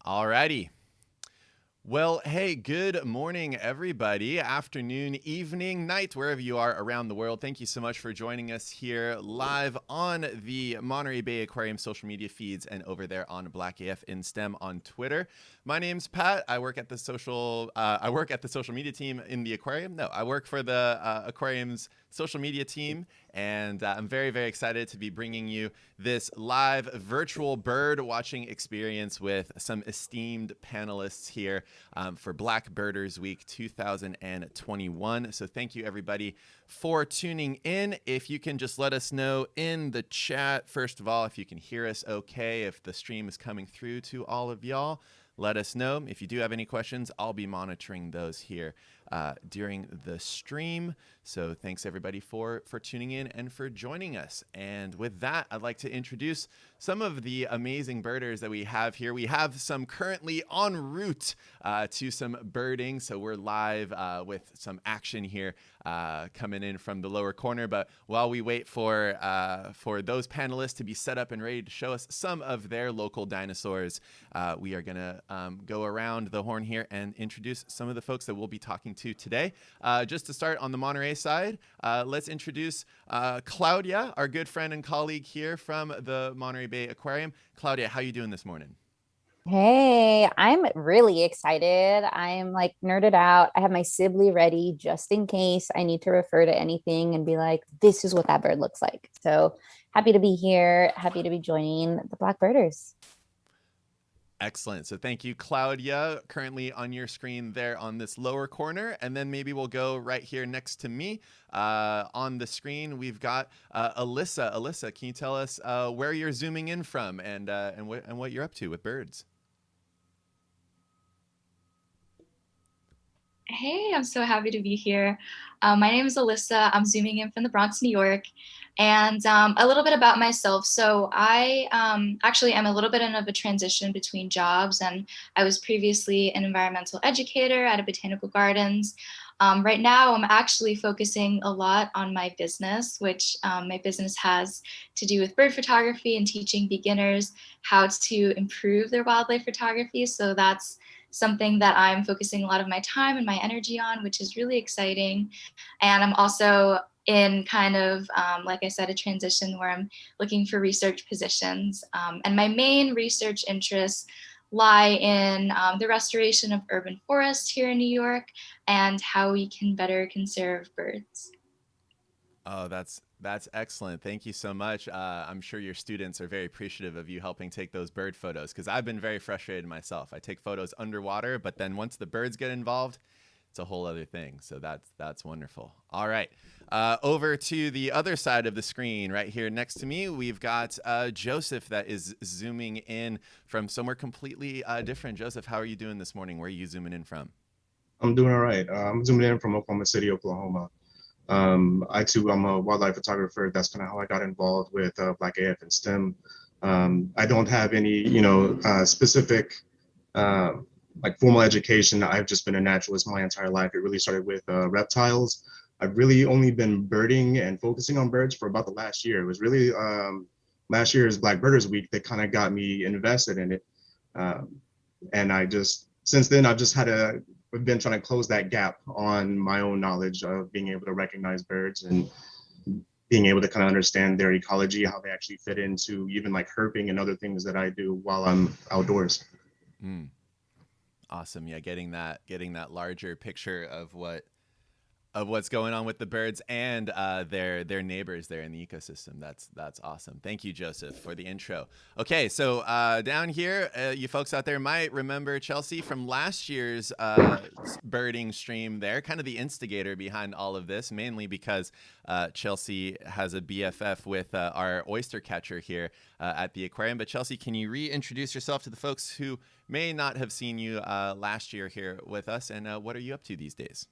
Alrighty. Well, hey, good morning, everybody. Afternoon, evening, night, wherever you are around the world. Thank you so much for joining us here live on the Monterey Bay Aquarium social media feeds and over there on Black AF in STEM on Twitter. My name's Pat. I work at the social media team in the aquarium. No, I work for the aquarium's social media team, and I'm very, very excited to be bringing you this live virtual bird watching experience with some esteemed panelists here for Black Birders Week 2021. So thank you, everybody, for tuning in. If you can just let us know in the chat, first of all, if you can hear us okay, if the stream is coming through to all of y'all. Let us know. If you do have any questions, I'll be monitoring those here during the stream. So thanks everybody for tuning in and for joining us. And with that, I'd like to introduce some of the amazing birders that we have here. We have some currently en route to some birding. So we're live with some action here coming in from the lower corner. But while we wait for those panelists to be set up and ready to show us some of their local dinosaurs, we are gonna go around the horn here and introduce some of the folks that we'll be talking to today. Just to start on the Monterey side, let's introduce Claudia, our good friend and colleague here from the Monterey Bay Aquarium. Claudia, how you doing this morning? Hey, I'm really excited. I'm like nerded out. I have my Sibley ready just in case I need to refer to anything and be like, this is what that bird looks like. So happy to be here. Happy to be joining the Black Birders. Excellent. So thank you, Claudia, currently on your screen there on this lower corner. And then maybe we'll go right here next to me on the screen. We've got Alyssa. Alyssa, can you tell us where you're zooming in from and what you're up to with birds? Hey, I'm so happy to be here. My name is Alyssa. I'm zooming in from the Bronx, New York. And a little bit about myself. So I actually am a little bit of a transition between jobs, and I was previously an environmental educator at a botanical gardens. Right now, I'm actually focusing a lot on my business, which my business has to do with bird photography and teaching beginners how to improve their wildlife photography. So that's something that I'm focusing a lot of my time and my energy on, which is really exciting. And I'm also in kind of, like I said, a transition where I'm looking for research positions. And my main research interests lie in the restoration of urban forests here in New York and how we can better conserve birds. Oh, that's excellent. Thank you so much. I'm sure your students are very appreciative of you helping take those bird photos, because I've been very frustrated myself. I take photos underwater, but then once the birds get involved, it's a whole other thing. So that's wonderful. All right. Over to the other side of the screen right here next to me, we've got Joseph that is zooming in from somewhere completely different. Joseph, how are you doing this morning? Where are you zooming in from? I'm doing all right. I'm zooming in from Oklahoma City, Oklahoma. I'm a wildlife photographer. That's kind of how I got involved with Black AF and STEM. I don't have any, specific like formal education. I've just been a naturalist my entire life. It really started with reptiles. I've really only been birding and focusing on birds for about the last year. It was really last year's Black Birders Week that kind of got me invested in it. And since then, I've been trying to close that gap on my own knowledge of being able to recognize birds and being able to kind of understand their ecology, how they actually fit into even like herping and other things that I do while I'm outdoors. Awesome. Yeah, getting that larger picture of what's going on with the birds and their neighbors there in the ecosystem. That's awesome. Thank you, Joseph, for the intro. Okay, so down here, you folks out there might remember Chelsea from last year's birding stream there, kind of the instigator behind all of this, mainly because Chelsea has a BFF with our oyster catcher here at the aquarium. But Chelsea, can you reintroduce yourself to the folks who may not have seen you last year here with us, and what are you up to these days?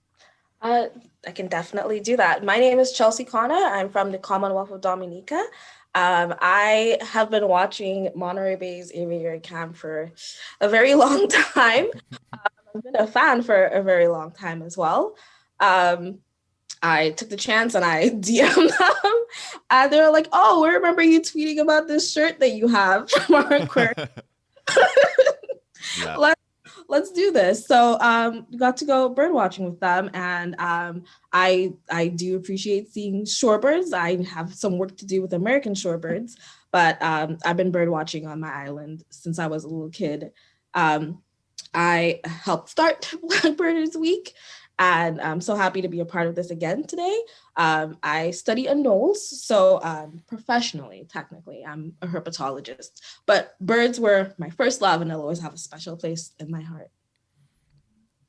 I can definitely do that. My name is Chelsea Kana. I'm from the Commonwealth of Dominica. I have been watching Monterey Bay's Aviary Cam for a very long time. I've been a fan for a very long time as well. I took the chance and I DM'd them. And they were like, oh, we remember you tweeting about this shirt that you have from our aquarium. Yeah. let's do this. So got to go bird watching with them, and I do appreciate seeing shorebirds. I have some work to do with American shorebirds, but I've been bird watching on my island since I was a little kid. I helped start Blackbirders Week, and I'm so happy to be a part of this again today. I study anoles, so professionally, technically, I'm a herpetologist, but birds were my first love, and they'll always have a special place in my heart.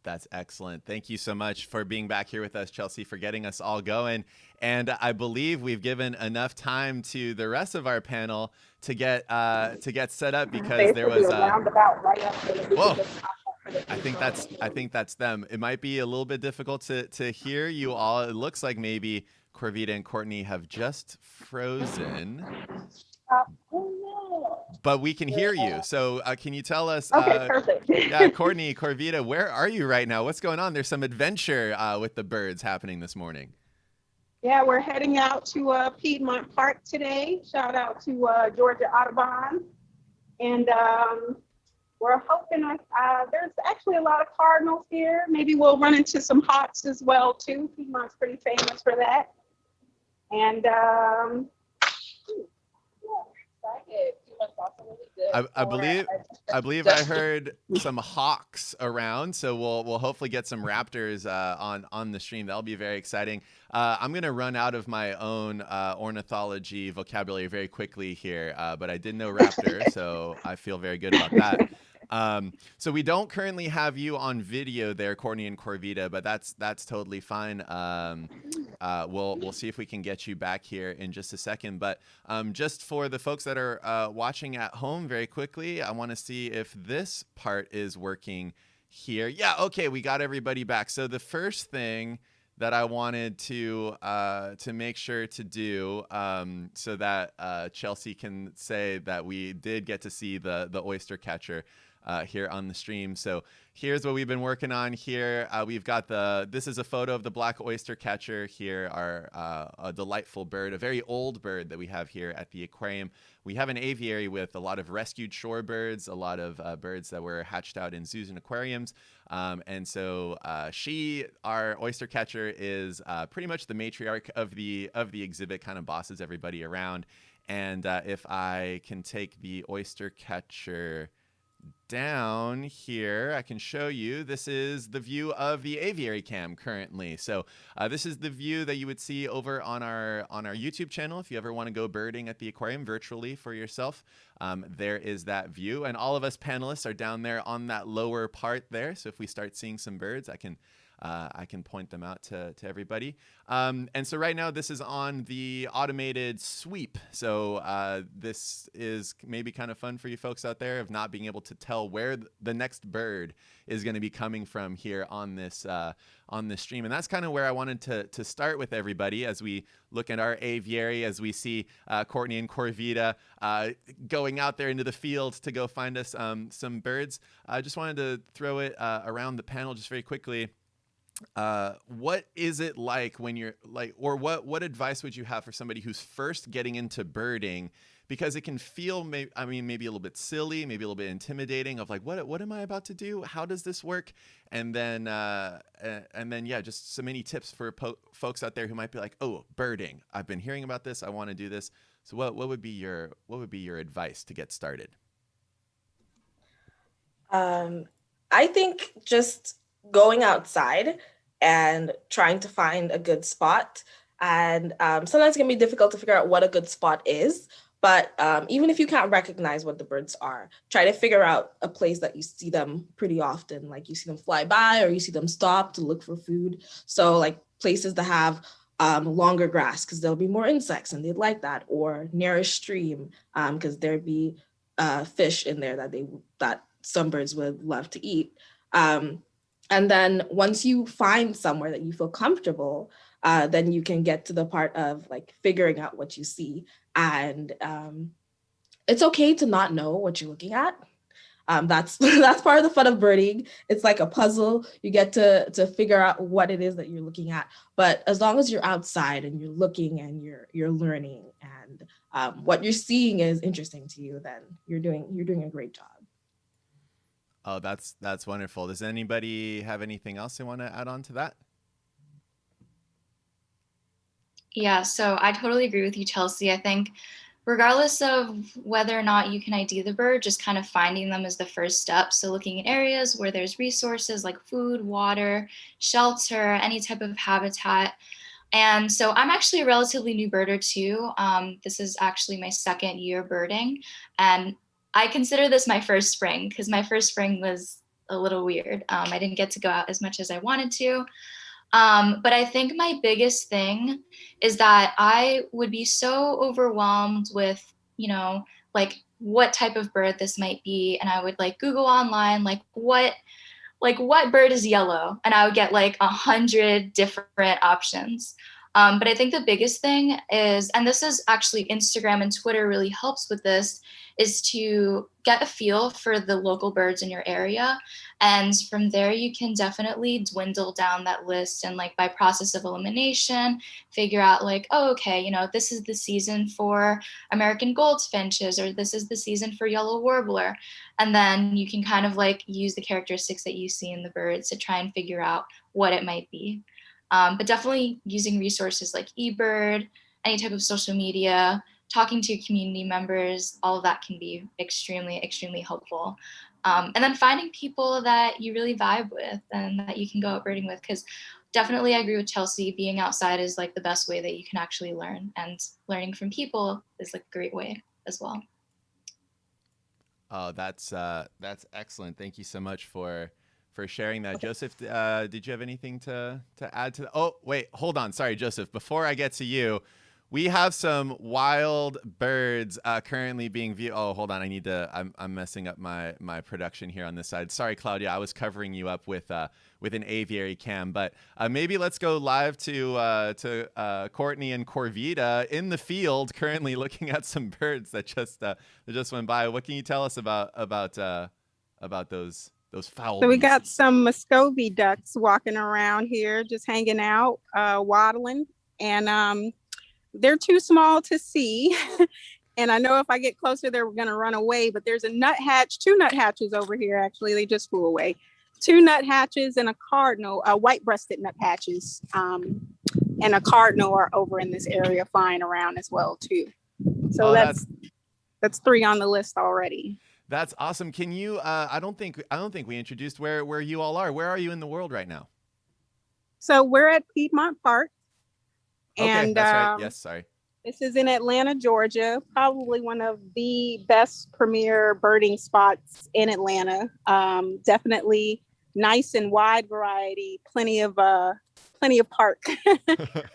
That's excellent. Thank you so much for being back here with us, Chelsea, for getting us all going. And I believe we've given enough time to the rest of our panel to get set up, because there was whoa. I think that's them. It might be a little bit difficult to hear you all. It looks like maybe Corvita and Courtney have just frozen. But we can hear you. So can you tell us? Okay, perfect. Yeah, Courtney, Corvita, where are you right now? What's going on? There's some adventure with the birds happening this morning. Yeah, we're heading out to Piedmont Park today. Shout out to Georgia Audubon. And we're hoping there's actually a lot of cardinals here. Maybe we'll run into some hawks as well, too. Piedmont's pretty famous for that. And I believe I heard some hawks around, so we'll hopefully get some raptors on the stream. That'll be very exciting. I'm gonna run out of my own ornithology vocabulary very quickly here, but I did know raptor, so I feel very good about that. So we don't currently have you on video there, Courtney and Corvita, but that's totally fine. We'll see if we can get you back here in just a second. But just for the folks that are watching at home, very quickly, I want to see if this part is working here. Yeah, okay, we got everybody back. So the first thing that I wanted to make sure to do, so that Chelsea can say that we did get to see the oyster catcher here on the stream. So here's what we've been working on here. We've got this is a photo of the black oyster catcher here, a delightful bird, a very old bird that we have here at the aquarium. We have an aviary with a lot of rescued shorebirds, a lot of birds that were hatched out in zoos and aquariums. And so our oyster catcher is pretty much the matriarch of the exhibit, kind of bosses everybody around. And if I can take the oyster catcher down here, I can show you. This is the view of the Aviary Cam currently. So this is the view that you would see over on our YouTube channel. If you ever want to go birding at the aquarium virtually for yourself, there is that view. And all of us panelists are down there on that lower part there. So if we start seeing some birds, I can point them out to everybody. And so right now this is on the automated sweep. So this is maybe kind of fun for you folks out there of not being able to tell where the next bird is going to be coming from here on this stream. And that's kind of where I wanted to start with everybody as we look at our aviary, as we see Courtney and Corvita going out there into the field to go find us some birds. I just wanted to throw it around the panel just very quickly. What is it like when you're like, or what advice would you have for somebody who's first getting into birding? Because it can feel, maybe a little bit silly, maybe a little bit intimidating of like, what am I about to do? How does this work? And then yeah, just so many tips for folks out there who might be like, oh, birding, I've been hearing about this, I want to do this. So what would be your advice to get started? I think just going outside and trying to find a good spot. And sometimes it can be difficult to figure out what a good spot is. But even if you can't recognize what the birds are, try to figure out a place that you see them pretty often. Like you see them fly by or you see them stop to look for food. So like places that have longer grass because there'll be more insects and they'd like that. Or near a stream because there'd be fish in there that some birds would love to eat. And then once you find somewhere that you feel comfortable, then you can get to the part of like figuring out what you see. And it's okay to not know what you're looking at. That's part of the fun of birding. It's like a puzzle. You get to figure out what it is that you're looking at. But as long as you're outside and you're looking and you're learning and what you're seeing is interesting to you, then you're doing a great job. Oh, that's wonderful. Does anybody have anything else they want to add on to that? Yeah, so I totally agree with you, Chelsea. I think regardless of whether or not you can ID the bird, just kind of finding them is the first step. So looking at areas where there's resources like food, water, shelter, any type of habitat. And so I'm actually a relatively new birder too. This is actually my second year birding. And I consider this my first spring because my first spring was a little weird. I didn't get to go out as much as I wanted to. But I think my biggest thing is that I would be so overwhelmed with, like what type of bird this might be. And I would like Google online, like what bird is yellow? And I would get like 100 different options. But I think the biggest thing is, and this is actually Instagram and Twitter really helps with this, is to get a feel for the local birds in your area. And from there, you can definitely dwindle down that list and like by process of elimination, figure out like, oh, okay, this is the season for American goldfinches, or this is the season for yellow warbler. And then you can kind of like use the characteristics that you see in the birds to try and figure out what it might be. But definitely using resources like eBird, any type of social media, talking to community members, all of that can be extremely, extremely helpful. And then finding people that you really vibe with and that you can go out birding with, because definitely I agree with Chelsea, being outside is like the best way that you can actually learn, and learning from people is like a great way as well. Oh, that's excellent. Thank you so much for sharing that. Joseph, did you have anything to add to that? Oh, wait, hold on. Sorry, Joseph. Before I get to you, we have some wild birds currently being viewed. Oh, hold on. I'm messing up my production here on this side. Sorry, Claudia. I was covering you up with an aviary cam, but maybe let's go live to Courtney and Corvita in the field, currently looking at some birds that just went by. What can you tell us about those foul? So we beasts? got some Muscovy ducks walking around here, just hanging out, waddling, and they're too small to see. And I know if I get closer, they're going to run away. But there's two nuthatches over here. Actually, they just flew away. Two nuthatches and a cardinal, white-breasted nuthatches, and a cardinal are over in this area flying around as well too. So that's three on the list already. That's awesome. Can you? I don't think we introduced where you all are. Where are you in the world right now? So we're at Piedmont Park. Okay, And that's right. Yes, sorry. This is in Atlanta, Georgia. Probably one of the best premier birding spots in Atlanta. Definitely nice and wide variety. Plenty of park,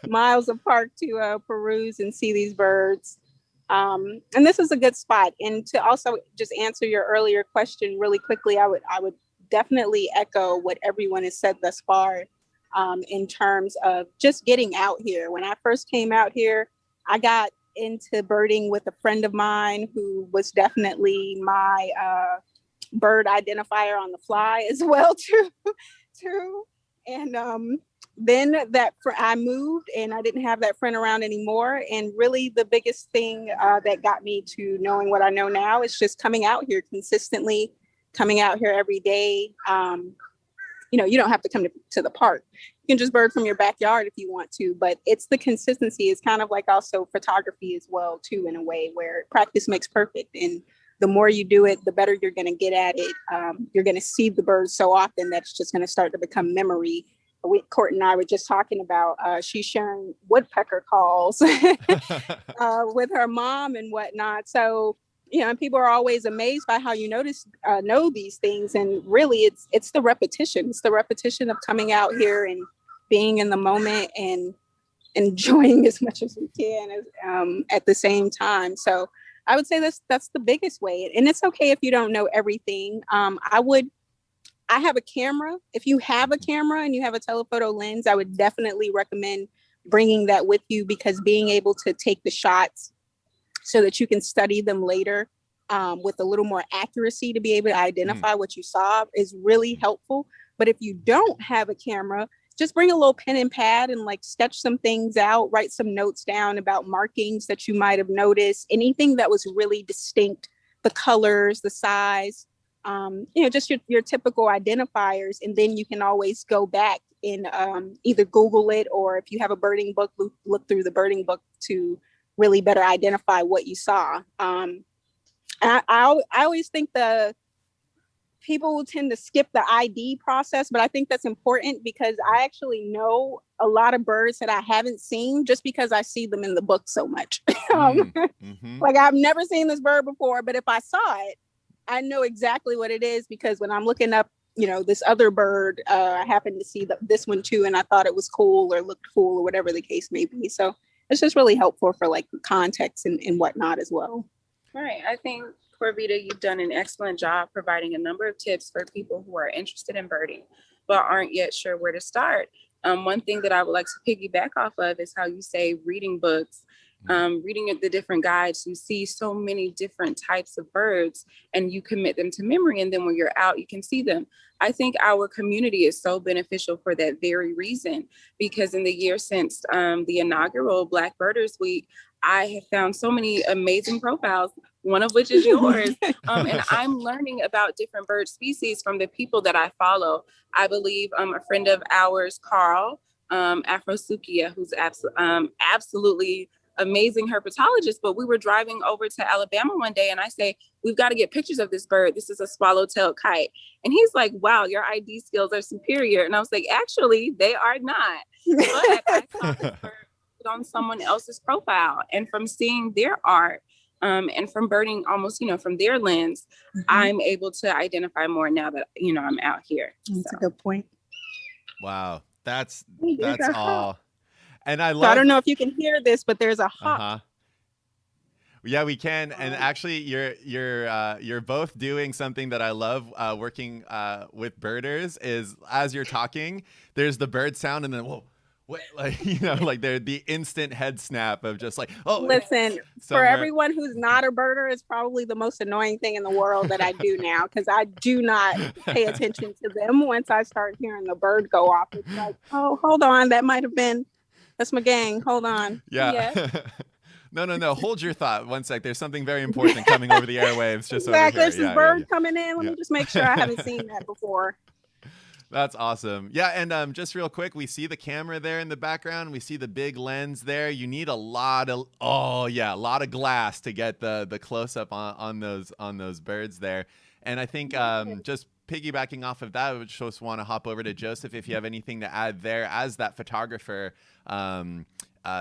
miles of park to peruse and see these birds. And this is a good spot. And to also just answer your earlier question really quickly, I would definitely echo what everyone has said thus far, in terms of just getting out here. When I first came out here, I got into birding with a friend of mine who was definitely my bird identifier on the fly as well too. And then I moved and I didn't have that friend around anymore. And really the biggest thing that got me to knowing what I know now is just coming out here consistently, coming out here every day. You don't have to come to the park. You can just bird from your backyard if you want to, but it's the consistency. It's kind of like also photography as well too, in a way where practice makes perfect. And the more you do it, the better you're going to get at it. You're going to see the birds so often that it's just going to start to become memory. Court and I were just talking about, she's sharing woodpecker calls with her mom and whatnot. So, and people are always amazed by how you know these things. And really it's the repetition. It's the repetition of coming out here and being in the moment and enjoying as much as we can at the same time. So I would say that's the biggest way. And it's okay if you don't know everything. I have a camera. If you have a camera and you have a telephoto lens, I would definitely recommend bringing that with you, because being able to take the shots so that you can study them later with a little more accuracy to be able to identify what you saw is really helpful. But if you don't have a camera, just bring a little pen and pad and like sketch some things out, write some notes down about markings that you might have noticed, anything that was really distinct, the colors, the size. just your typical identifiers. And then you can always go back and either Google it, or if you have a birding book, look through the birding book to really better identify what you saw. And I always think the people will tend to skip the ID process, but I think that's important because I actually know a lot of birds that I haven't seen just because I see them in the book so much. Like, I've never seen this bird before, but if I saw it, I know exactly what it is, because when I'm looking up, this other bird, I happened to see this one too, and I thought it was cool or looked cool or whatever the case may be. So it's just really helpful for like context and whatnot as well. Right. I think, Corvita, you've done an excellent job providing a number of tips for people who are interested in birding, but aren't yet sure where to start. One thing that I would like to piggyback off of is how you say reading books, reading the different guides. You see so many different types of birds and you commit them to memory. And then when you're out, you can see them. I think our community is so beneficial for that very reason, because in the year since the inaugural Black Birders Week, I have found so many amazing profiles, one of which is yours. And I'm learning about different bird species from the people that I follow. I believe a friend of ours, Carl, Afrosukia, who's absolutely amazing herpetologist, but we were driving over to Alabama one day and I say, we've got to get pictures of this bird. This is a swallow-tailed kite. And he's like, wow, your ID skills are superior. And I was like, actually, they are not. But I saw this bird on someone else's profile, and from seeing their art and from birding almost, from their lens, I'm able to identify more now that, I'm out here. That's a good point. Wow. That's all. And I love, so I don't know if you can hear this, but there's a hawk. Yeah, we can. And actually you're both doing something that I love working with birders is, as you're talking, there's the bird sound and then whoa. What, like they're the instant head snap of just like, oh, listen, for everyone who's not a birder, it's probably the most annoying thing in the world that I do now, because I do not pay attention to them. Once I start hearing the bird go off, it's like, oh, hold on, that's my gang. Hold on. Yeah. No. Hold your thought. One sec. There's something very important coming over the airwaves. Just exactly. Over here. There's this bird coming in. Let me just make sure I haven't seen that before. That's awesome. Yeah, and just real quick, we see the camera there in the background. We see the big lens there. You need a lot of glass to get the close up on those birds there. And I think just piggybacking off of that, I would just want to hop over to Joseph if you have anything to add there as that photographer,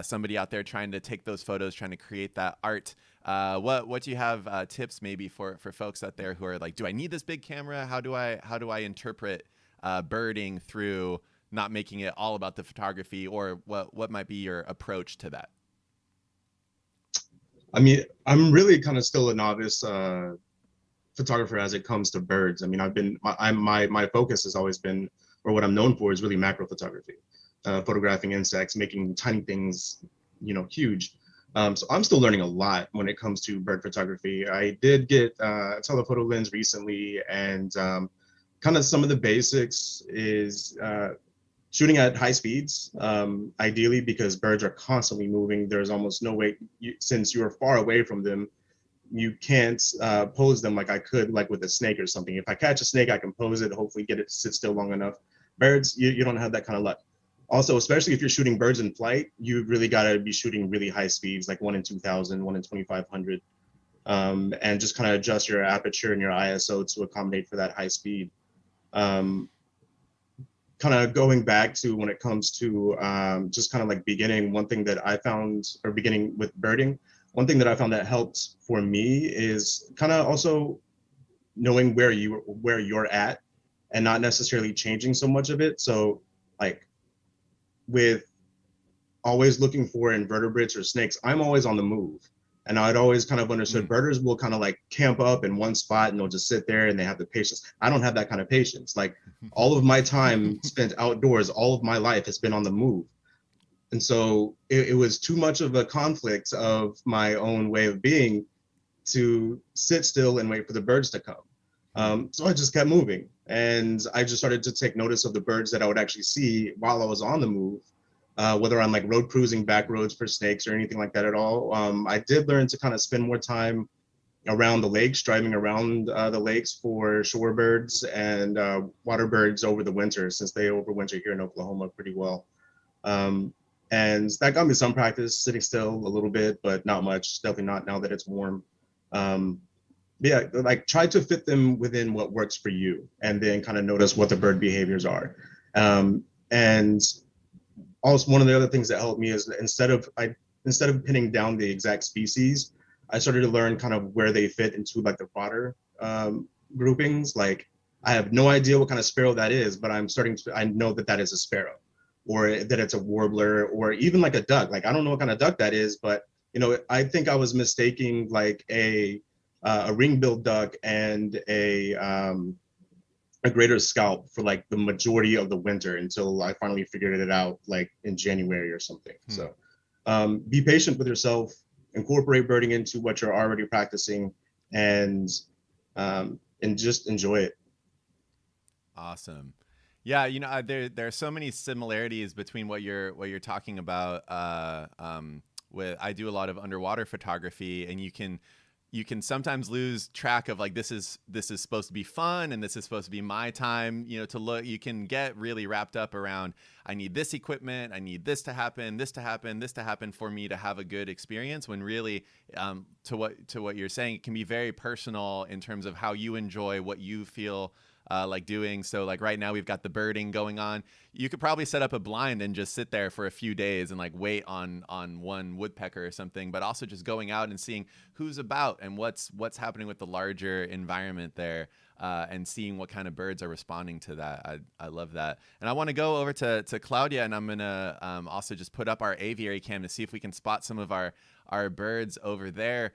somebody out there trying to take those photos, trying to create that art. What do you have tips maybe for folks out there who are like, do I need this big camera? How do I interpret birding through not making it all about the photography, or what might be your approach to that? I mean, I'm really kind of still a novice photographer as it comes to birds. I mean, my focus has always been, or what I'm known for, is really macro photography, photographing insects, making tiny things, huge. So I'm still learning a lot when it comes to bird photography. I did get a telephoto lens recently, and kind of some of the basics is shooting at high speeds, ideally, because birds are constantly moving. There's almost no way, since you're far away from them, you can't pose them like I could, like with a snake or something. If I catch a snake, I can pose it, hopefully get it to sit still long enough. Birds, you don't have that kind of luck. Also, especially if you're shooting birds in flight, you really got to be shooting really high speeds, like 1 in 2,000, 1 in 2,500, and just kind of adjust your aperture and your ISO to accommodate for that high speed. Kind of going back to when it comes to just kind of like beginning with birding, one thing that I found that helped for me is kind of also knowing where you're at and not necessarily changing so much of it. So like with always looking for invertebrates or snakes, I'm always on the move. And I'd always kind of understood birders will kind of like camp up in one spot and they'll just sit there and they have the patience. I don't have that kind of patience. Like all of my time spent outdoors, all of my life has been on the move. And so it was too much of a conflict of my own way of being to sit still and wait for the birds to come. So I just kept moving, and I just started to take notice of the birds that I would actually see while I was on the move. Whether I'm like road cruising back roads for snakes or anything like that at all. I did learn to kind of spend more time around the lakes, driving around the lakes for shorebirds and water birds over the winter, since they overwinter here in Oklahoma pretty well. And that got me some practice sitting still a little bit, but not much. Definitely not now that it's warm. Yeah, like try to fit them within what works for you, and then kind of notice what the bird behaviors are. And also, one of the other things that helped me is instead of pinning down the exact species, I started to learn kind of where they fit into like the broader groupings. Like I have no idea what kind of sparrow that is, but I know that that is a sparrow, or that it's a warbler, or even like a duck. Like I don't know what kind of duck that is, but you know, I think I was mistaking like a ring-billed duck and a greater scalp for like the majority of the winter, until I finally figured it out like in January or something. So be patient with yourself, incorporate birding into what you're already practicing, and just enjoy it. Awesome. Yeah, you know, there are so many similarities between what you're talking about. With I do a lot of underwater photography, and you can sometimes lose track of like this is supposed to be fun and this is supposed to be my time, you know, to look. You can get really wrapped up around, I need this equipment, I need this to happen, this to happen, this to happen for me to have a good experience, when really to what you're saying, it can be very personal in terms of how you enjoy what you feel like doing. So like right now we've got the birding going on. You could probably set up a blind and just sit there for a few days and like wait on one woodpecker or something, but also just going out and seeing who's about and what's happening with the larger environment there, and seeing what kind of birds are responding to that. I love that. And I want to go over to Claudia, and I'm gonna also just put up our aviary cam to see if we can spot some of our birds over there.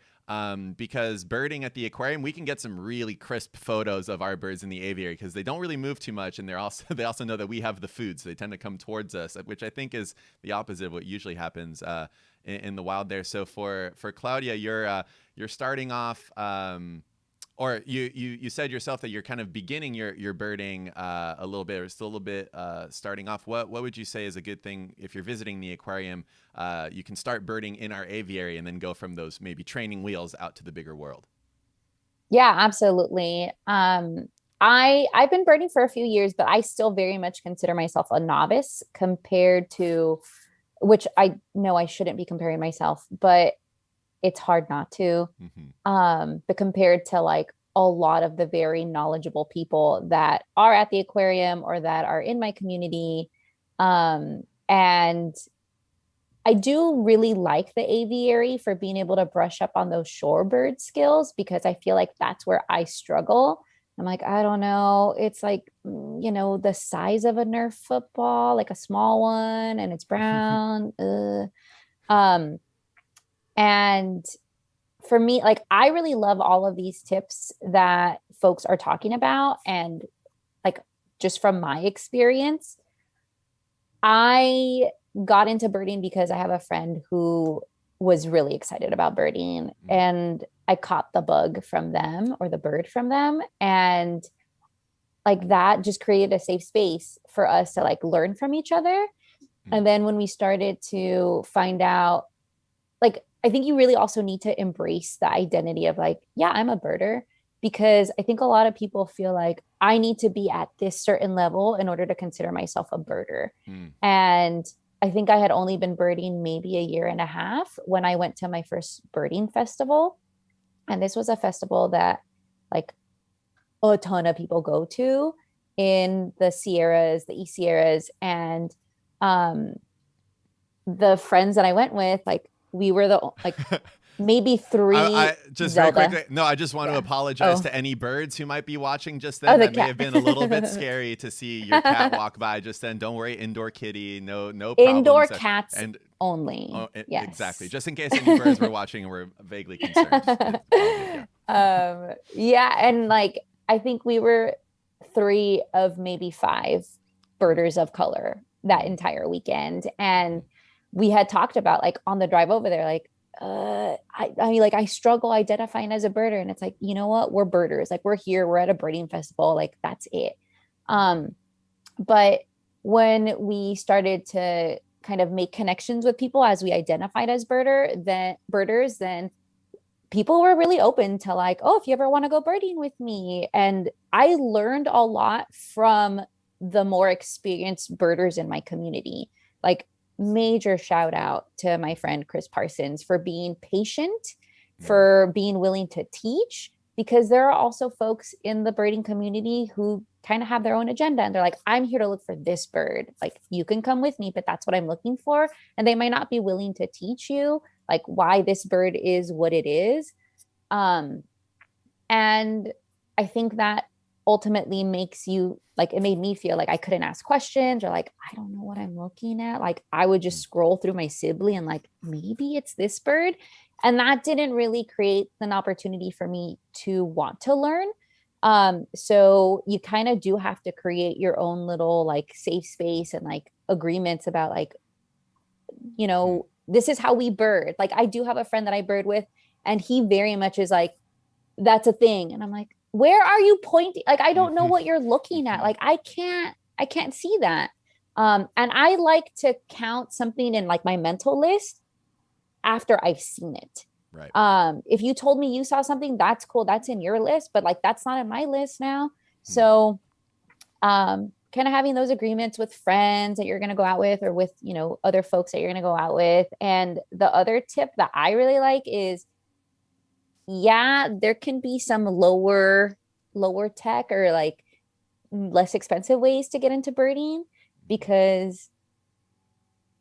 Because birding at the aquarium, we can get some really crisp photos of our birds in the aviary because they don't really move too much, and they also know that we have the food, so they tend to come towards us, which I think is the opposite of what usually happens in the wild there. So for Claudia, you're starting off, or you said yourself that you're kind of beginning your birding a little bit, or still a little bit starting off. What would you say is a good thing if you're visiting the aquarium? You can start birding in our aviary and then go from those maybe training wheels out to the bigger world. Yeah, absolutely. I've been birding for a few years, but I still very much consider myself a novice compared to, which I know I shouldn't be comparing myself, but it's hard not to. But compared to like a lot of the very knowledgeable people that are at the aquarium or that are in my community. And I do really like the aviary for being able to brush up on those shorebird skills, because I feel like that's where I struggle. I'm like, I don't know. It's like, you know, the size of a Nerf football, like a small one, and it's brown. And for me, like, I really love all of these tips that folks are talking about. And like, just from my experience, I got into birding because I have a friend who was really excited about birding, and I caught the bug from them, or the bird from them. And like that just created a safe space for us to like learn from each other. And then when we started to find out, like, I think you really also need to embrace the identity of like, yeah, I'm a birder, because I think a lot of people feel like I need to be at this certain level in order to consider myself a birder. And I think I had only been birding maybe a year and a half when I went to my first birding festival. And this was a festival that like a ton of people go to in the Sierras, the East Sierras. And the friends that I went with, like, we were the like maybe three. Just Zelda. very quickly. No, I just want to apologize to any birds who might be watching just then. That may have been a little bit scary to see your cat walk by just then. Don't worry, indoor kitty, no problems. Indoor cats and only. Yes. Exactly. Just in case any birds were watching and were vaguely concerned. Yeah, and like I think we were 3 of maybe 5 birders of color that entire weekend, and we had talked about like on the drive over there, like I mean, like I struggle identifying as a birder, and it's like, you know what, we're birders, like we're here, we're at a birding festival, like that's it. But when we started to kind of make connections with people as we identified as birders, then people were really open to like, oh, if you ever want to go birding with me. And I learned a lot from the more experienced birders in my community. Like, major shout out to my friend Chris Parsons for being patient, for being willing to teach, because there are also folks in the birding community who kind of have their own agenda, and they're like, I'm here to look for this bird. Like, you can come with me, but that's what I'm looking for. And they might not be willing to teach you like why this bird is what it is. And I think that ultimately makes you like, it made me feel like I couldn't ask questions, or like, I don't know what I'm looking at. Like, I would just scroll through my Sibley and like, maybe it's this bird. And that didn't really create an opportunity for me to want to learn. So you kind of do have to create your own little like safe space and like agreements about like, you know, this is how we bird. Like, I do have a friend that I bird with, and he very much is like, that's a thing. And I'm like, where are you pointing? Like, I don't know what you're looking at. Like, I can't see that. And I like to count something in like my mental list after I've seen it. Right. If you told me you saw something, that's cool. That's in your list, but like, that's not in my list now. So, kind of having those agreements with friends that you're going to go out with, or with, you know, other folks that you're going to go out with. And the other tip that I really like is, yeah, there can be some lower tech or like less expensive ways to get into birding, because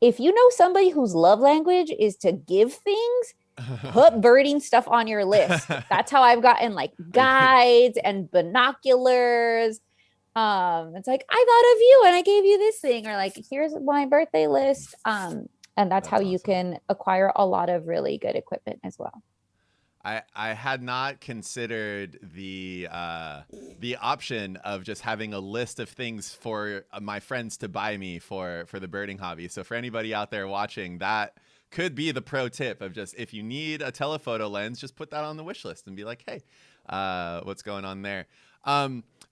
if you know somebody whose love language is to give things, put birding stuff on your list. That's how I've gotten like guides and binoculars. It's like, I thought of you and I gave you this thing, or like, here's my birthday list. And that's how you can acquire a lot of really good equipment as well. I had not considered the option of just having a list of things for my friends to buy me for the birding hobby. So for anybody out there watching, that could be the pro tip of just, if you need a telephoto lens, just put that on the wish list and be like, hey, what's going on there?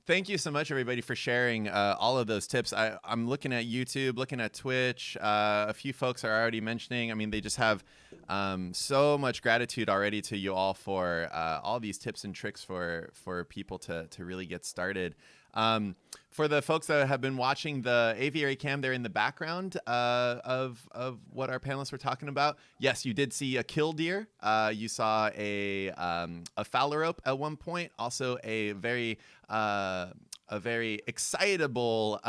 Thank you so much, everybody, for sharing all of those tips. I'm looking at YouTube, looking at Twitch. A few folks are already mentioning. I mean, they just have so much gratitude already to you all for all these tips and tricks for people to really get started. For the folks that have been watching the Aviary Cam there in the background of what our panelists were talking about, yes, you did see a killdeer. You saw a phalarope at one point, also a very excitable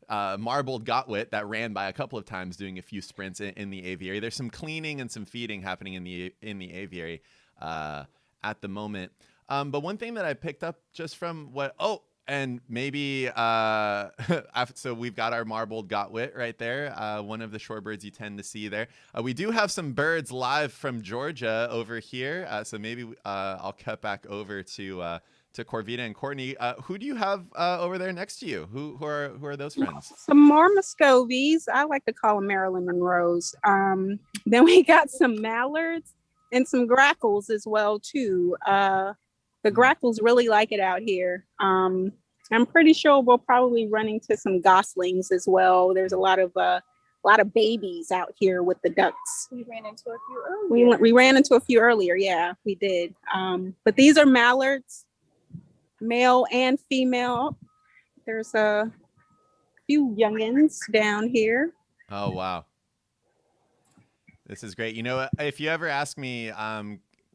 marbled gotwit that ran by a couple of times doing a few sprints in the aviary. There's some cleaning and some feeding happening in the aviary at the moment. But one thing that I picked up just from and maybe, so we've got our marbled gotwit right there, one of the shorebirds you tend to see there. We do have some birds live from Georgia over here, so maybe I'll cut back over to Corvita and Courtney. Who do you have over there next to you? Who are those friends? Some more Muscovies. I like to call them Marilyn Monroes. Then we got some Mallards and some grackles as well too. The grackles really like it out here. I'm pretty sure we'll probably run into some goslings as well. There's a lot of babies out here with the ducks. We ran into a few earlier. We ran into a few earlier. Yeah, we did. But these are Mallards, male and female. There's a few youngins down here. Oh, wow. This is great. You know, if you ever ask me,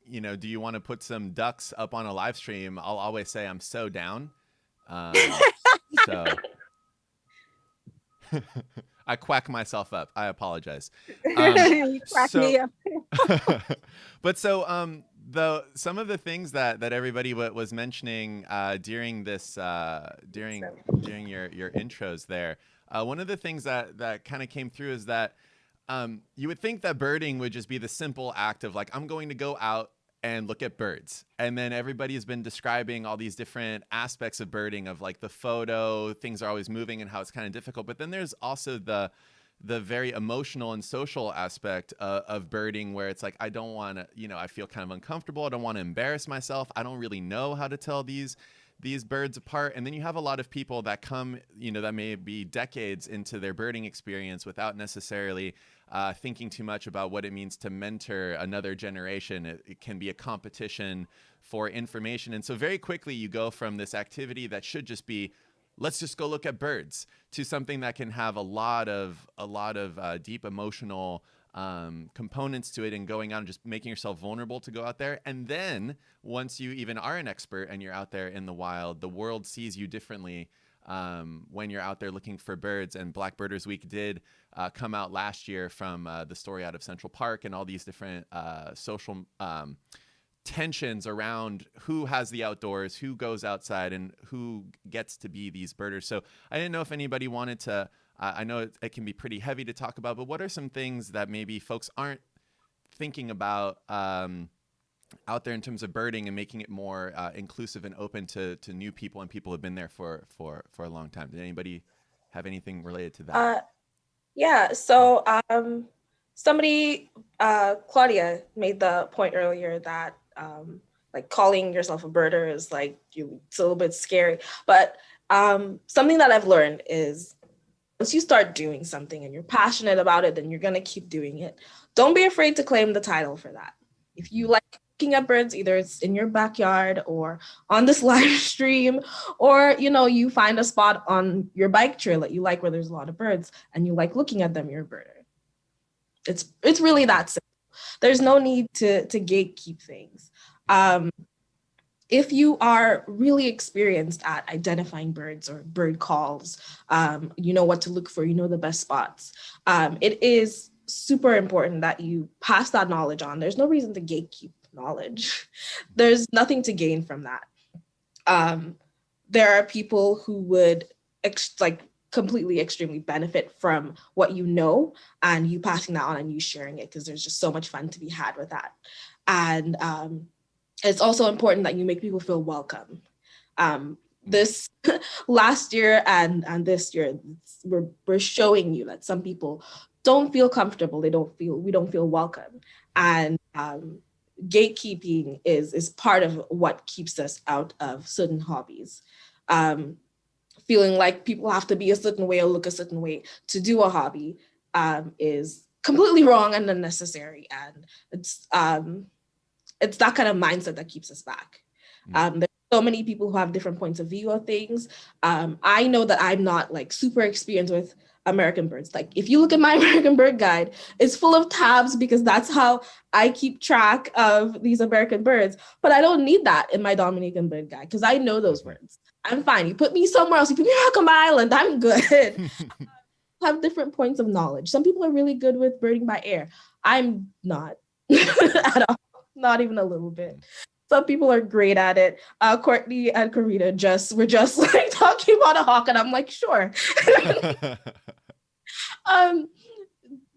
you know, do you want to put some ducks up on a live stream? I'll always say I'm so down. So I quack myself up. I apologize. You quack me up. But so some of the things that everybody was mentioning during this during your intros there, one of the things that kind of came through is that you would think that birding would just be the simple act of like, I'm going to go out and look at birds. And then everybody has been describing all these different aspects of birding, of like the photo, things are always moving and how it's kind of difficult. But then there's also the very emotional and social aspect of birding, where it's like, I don't want to, you know, I feel kind of uncomfortable. I don't want to embarrass myself. I don't really know how to tell these these birds apart. And then you have a lot of people that come, that may be decades into their birding experience without necessarily thinking too much about what it means to mentor another generation. It can be a competition for information. And so very quickly you go from this activity that should just be, let's just go look at birds, to something that can have a lot of deep emotional components to it, and going out and just making yourself vulnerable to go out there. And then once you even are an expert and you're out there in the wild, the world sees you differently when you're out there looking for birds. And Black Birders Week did come out last year from the story out of Central Park and all these different social tensions around who has the outdoors, who goes outside, and who gets to be these birders. So I didn't know if anybody wanted to, I know it can be pretty heavy to talk about, but what are some things that maybe folks aren't thinking about out there in terms of birding and making it more inclusive and open to new people and people who have been there for a long time? Did anybody have anything related to that? Yeah, so somebody, Claudia, made the point earlier that like calling yourself a birder is like, it's a little bit scary. But something that I've learned is once you start doing something and you're passionate about it, then you're going to keep doing it. Don't be afraid to claim the title for that. If you like looking at birds, either it's in your backyard or on this live stream, or, you find a spot on your bike trail that you like where there's a lot of birds and you like looking at them, you're a birder. It's really that simple. There's no need to gatekeep things. If you are really experienced at identifying birds or bird calls, you know what to look for, you know the best spots. It is super important that you pass that knowledge on. There's no reason to gatekeep knowledge. There's nothing to gain from that. There are people who would completely extremely benefit from what you know and you passing that on and you sharing it, because there's just so much fun to be had with that. And it's also important that you make people feel welcome. This last year and this year, we're showing you that some people don't feel comfortable. We don't feel welcome. And gatekeeping is part of what keeps us out of certain hobbies. Feeling like people have to be a certain way or look a certain way to do a hobby is completely wrong and unnecessary. And it's that kind of mindset that keeps us back. There's so many people who have different points of view of things. I know that I'm not super experienced with American birds. Like if you look at my American bird guide, it's full of tabs because that's how I keep track of these American birds. But I don't need that in my Dominican bird guide because I know those birds. I'm fine. You put me somewhere else, you put me on Malcolm Island, I'm good. Have different points of knowledge. Some people are really good with birding by air. I'm not at all, not even a little bit. Some people are great at it. Courtney and Karina were just talking about a hawk, and I'm like, sure.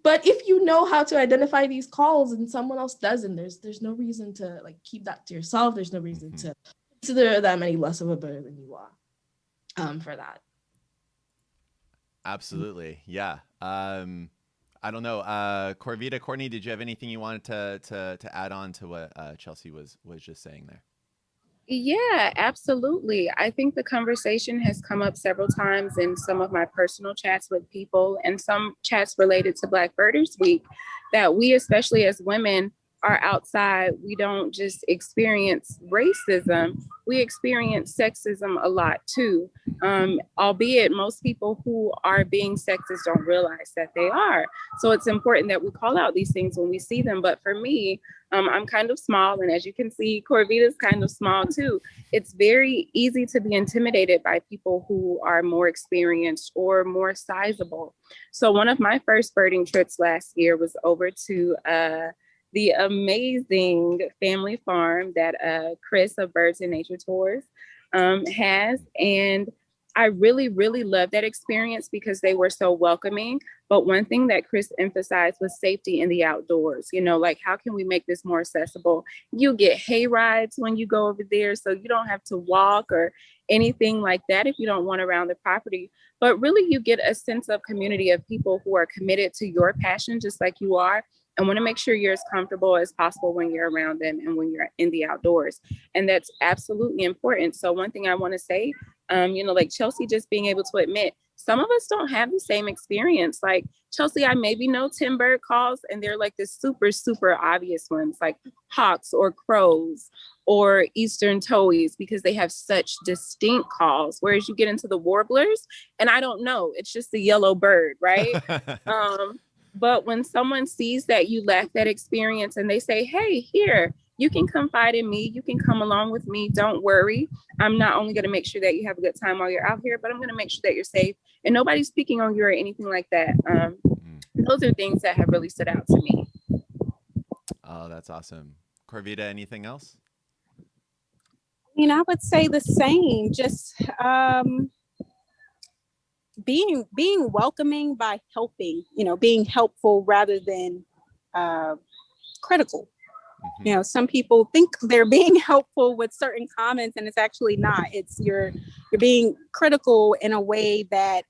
But if you know how to identify these calls and someone else doesn't, there's no reason to keep that to yourself. There's no reason to consider them any less of a bird than you are for that. Absolutely. Yeah. I don't know. Courtney, did you have anything you wanted to add on to what Chelsea was just saying there? Yeah, absolutely. I think the conversation has come up several times in some of my personal chats with people and some chats related to Black Birders Week, that we, especially as women, are outside. We don't just experience racism, we experience sexism a lot too. Albeit most people who are being sexist don't realize that they are. So it's important that we call out these things when we see them. But for me, I'm kind of small. And as you can see, Corvita's kind of small too. It's very easy to be intimidated by people who are more experienced or more sizable. So one of my first birding trips last year was over to the amazing family farm that Chris of Birds and Nature Tours has. And I really, really loved that experience because they were so welcoming. But one thing that Chris emphasized was safety in the outdoors. How can we make this more accessible? You get hay rides when you go over there, so you don't have to walk or anything like that if you don't want around the property. But really, you get a sense of community of people who are committed to your passion, just like you are, and want to make sure you're as comfortable as possible when you're around them and when you're in the outdoors. And that's absolutely important. So one thing I want to say, like Chelsea just being able to admit, some of us don't have the same experience. Like Chelsea, I maybe know 10 bird calls, and they're like the super, super obvious ones, like hawks or crows or eastern towies, because they have such distinct calls. Whereas you get into the warblers, and I don't know, it's just a yellow bird, right? But when someone sees that you lack that experience and they say, hey, here, you can confide in me. You can come along with me. Don't worry. I'm not only going to make sure that you have a good time while you're out here, but I'm going to make sure that you're safe and nobody's picking on you or anything like that. Those are things that have really stood out to me. Oh, that's awesome. Corvita, anything else? I would say the same. Just being welcoming by helping, being helpful rather than critical. Some people think they're being helpful with certain comments, and it's actually not. It's you're being critical in a way that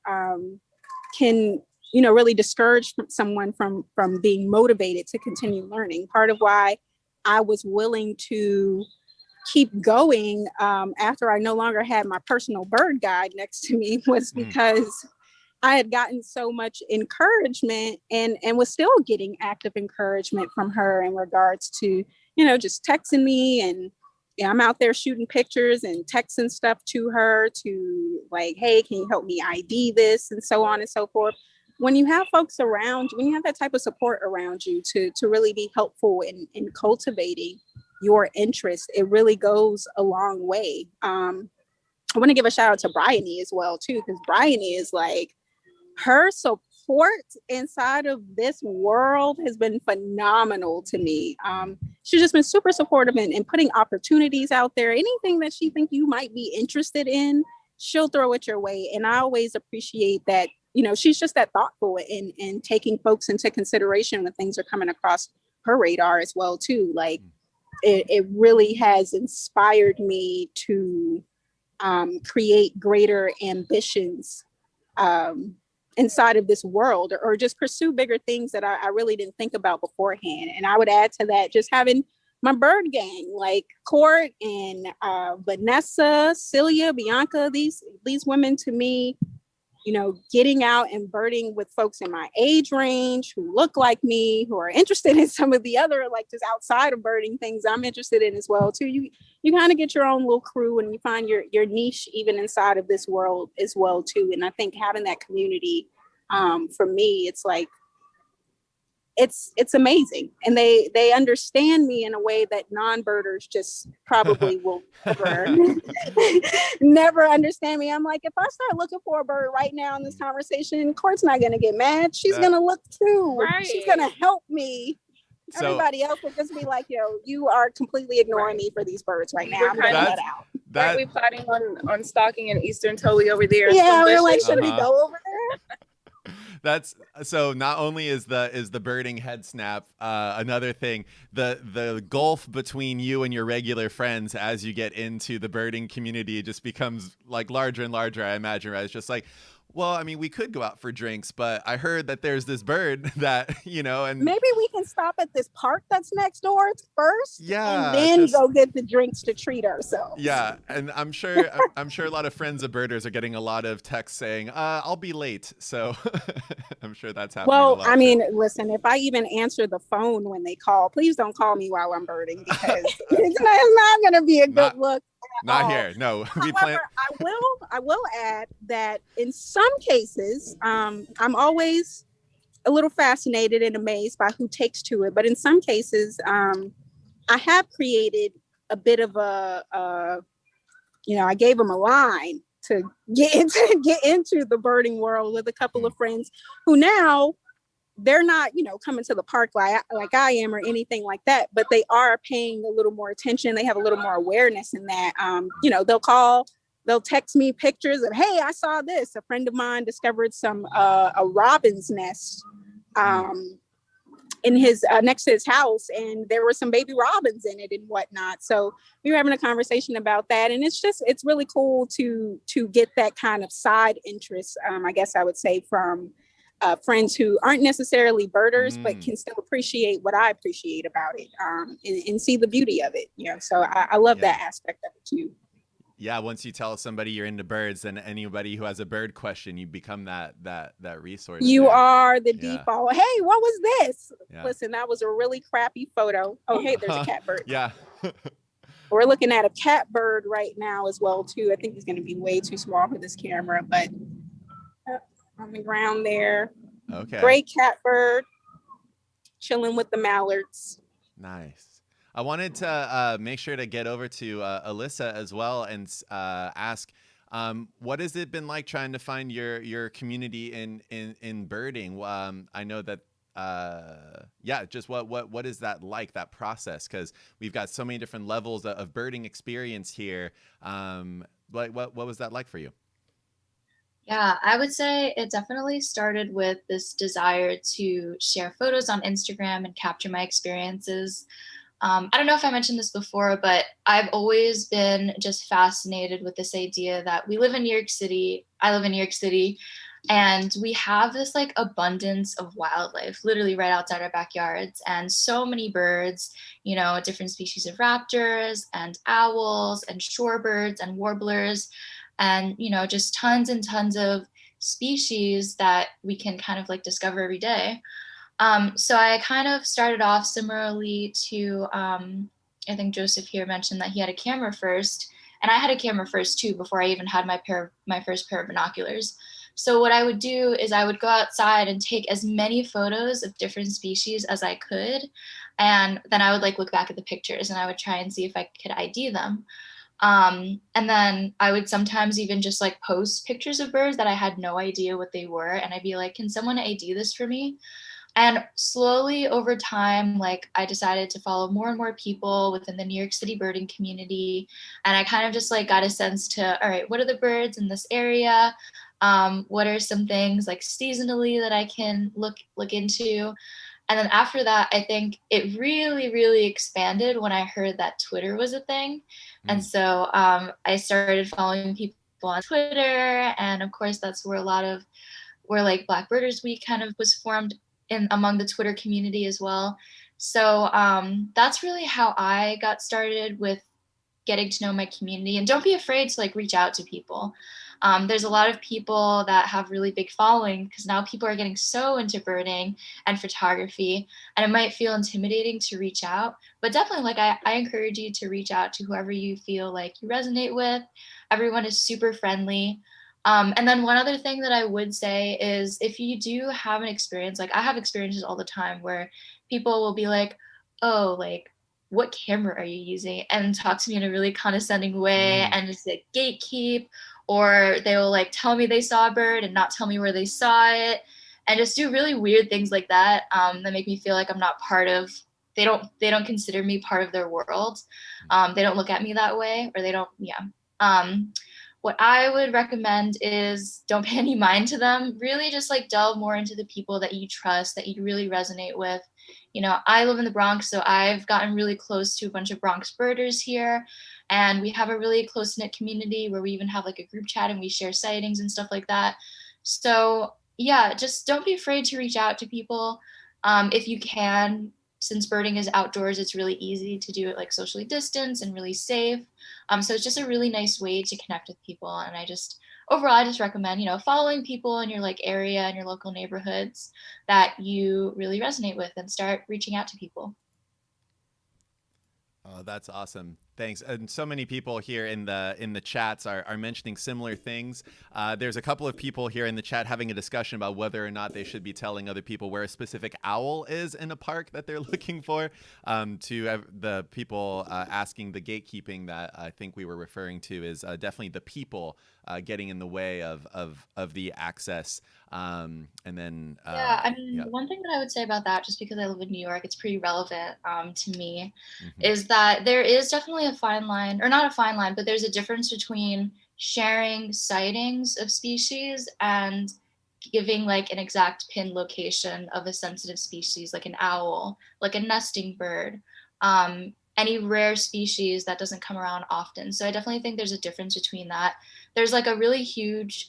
can really discourage someone from being motivated to continue learning. Part of why I was willing to keep going after I no longer had my personal bird guide next to me was because I had gotten so much encouragement and was still getting active encouragement from her in regards to, just texting me, and I'm out there shooting pictures and texting stuff to her to like, hey, can you help me ID this, and so on and so forth. When you have folks around, when you have that type of support around you to really be helpful in cultivating your interest, it really goes a long way. I want to give a shout out to Bryony as well too, because Bryony is like, her support inside of this world has been phenomenal to me. She's just been super supportive in putting opportunities out there. Anything that she thinks you might be interested in, she'll throw it your way. And I always appreciate that, she's just that thoughtful in taking folks into consideration when things are coming across her radar as well too. Like it really has inspired me to create greater ambitions inside of this world, or just pursue bigger things that I really didn't think about beforehand. And I would add to that just having my bird gang, like Court and Vanessa, Celia, Bianca, these women to me, getting out and birding with folks in my age range who look like me, who are interested in some of the other, like just outside of birding things I'm interested in as well too. You kind of get your own little crew and you find your niche even inside of this world as well too. And I think having that community, for me, it's like, it's amazing. And they understand me in a way that non-birders just probably will never understand me. I'm like, if I start looking for a bird right now in this conversation, Court's not going to get mad. She's going to look too. Right. She's going to help me. So, everybody else will just be like, yo, you are completely ignoring me for these birds right now. I'm going to let out. Are we plotting on stalking an eastern towhee over there? Yeah, we're like, should we go over there? That's so. Not only is the birding head snap another thing, the gulf between you and your regular friends as you get into the birding community just becomes like larger and larger. I imagine, right? It's just like, well, I mean, we could go out for drinks, but I heard that there's this bird that, and maybe we can stop at this park that's next door first. Yeah. And then go get the drinks to treat ourselves. Yeah. And I'm sure a lot of friends of birders are getting a lot of texts saying, I'll be late. So I'm sure that's happening. Well, I mean, listen, if I even answer the phone when they call, please don't call me while I'm birding, because it's not going to be a good look. Not here. No. However, I will add that in some cases, I'm always a little fascinated and amazed by who takes to it. But in some cases, I have created a bit of I gave them a line to get into the birding world with a couple of friends who now they're not, coming to the park like I am or anything like that, but they are paying a little more attention. They have a little more awareness in that, they'll text me pictures of, hey, I saw this. A friend of mine discovered a robin's nest in his next to his house, and there were some baby robins in it and whatnot. So we were having a conversation about that, and it's really cool to get that kind of side interest, I guess I would say, from friends who aren't necessarily birders, but can still appreciate what I appreciate about it, and see the beauty of it. You know, so I love that aspect of it too. Yeah, once you tell somebody you're into birds, then anybody who has a bird question, you become that resource. You there. are the default. Hey, what was this? Yeah. Listen, that was a really crappy photo. Oh, hey, there's a catbird. Yeah. We're looking at a catbird right now as well too. I think he's going to be way too small for this camera, but on the ground there. Okay. Great catbird, chilling with the mallards. Nice. I wanted to make sure to get over to Alyssa as well and ask, what has it been like trying to find your community in birding? I know that, just what is that like, that process? Because we've got so many different levels of birding experience here. What was that like for you? Yeah, I would say it definitely started with this desire to share photos on Instagram and capture my experiences. I don't know if I mentioned this before, but I've always been just fascinated with this idea that we live in New York City. I live in New York City, and we have this like abundance of wildlife literally right outside our backyards, and so many birds, you know, different species of raptors and owls and shorebirds and warblers, and, you know, just tons and tons of species that we can kind of like discover every day. So I kind of started off similarly to, I think Joseph here mentioned that he had a camera first, and I had a camera first too before I even had my first pair of binoculars. So what I would do is I would go outside and take as many photos of different species as I could, and then I would like look back at the pictures and I would try and see if I could ID them. And then I would sometimes even just like post pictures of birds that I had no idea what they were, and I'd be like, can someone ID this for me? And slowly over time, like I decided to follow more and more people within the New York City birding community. And I kind of just like got a sense to, all right, what are the birds in this area? What are some things like seasonally that I can look into? And then after that, I think it really, really expanded when I heard that Twitter was a thing. And so I started following people on Twitter. And of course, that's where like Black Birders Week kind of was formed among the Twitter community as well. So that's really how I got started with getting to know my community. And don't be afraid to like reach out to people. There's a lot of people that have really big following because now people are getting so into birding and photography, and it might feel intimidating to reach out, but definitely like I encourage you to reach out to whoever you feel like you resonate with. Everyone is super friendly. And then one other thing that I would say is if you do have an experience, like I have experiences all the time where people will be like, oh, like, what camera are you using? And talk to me in a really condescending way and just like gatekeep, or they will like tell me they saw a bird and not tell me where they saw it, and just do really weird things like that that make me feel like I'm not part of, they don't consider me part of their world. They don't look at me that way, or they don't, what I would recommend is don't pay any mind to them. Really just like delve more into the people that you trust, that you really resonate with. You know, I live in the Bronx, so I've gotten really close to a bunch of Bronx birders here. And we have a really close-knit community where we even have like a group chat and we share sightings and stuff like that. So yeah, just don't be afraid to reach out to people if you can. Since birding is outdoors, it's really easy to do it like socially distanced and really safe. So it's just a really nice way to connect with people. And I just recommend, you know, following people in your like area and your local neighborhoods that you really resonate with, and start reaching out to people. Oh, that's awesome. Thanks. And so many people here in the chats are mentioning similar things. There's a couple of people here in the chat having a discussion about whether or not they should be telling other people where a specific owl is in a park that they're looking for. To the people asking, the gatekeeping that I think we were referring to is definitely the people getting in the way of the access. And then one thing that I would say about that, just because I live in New York, it's pretty relevant to me, is that there is definitely a fine line, or not a fine line, but there's a difference between sharing sightings of species and giving like an exact pin location of a sensitive species, like an owl, like a nesting bird, any rare species that doesn't come around often. So I definitely think there's a difference between that. There's like a really huge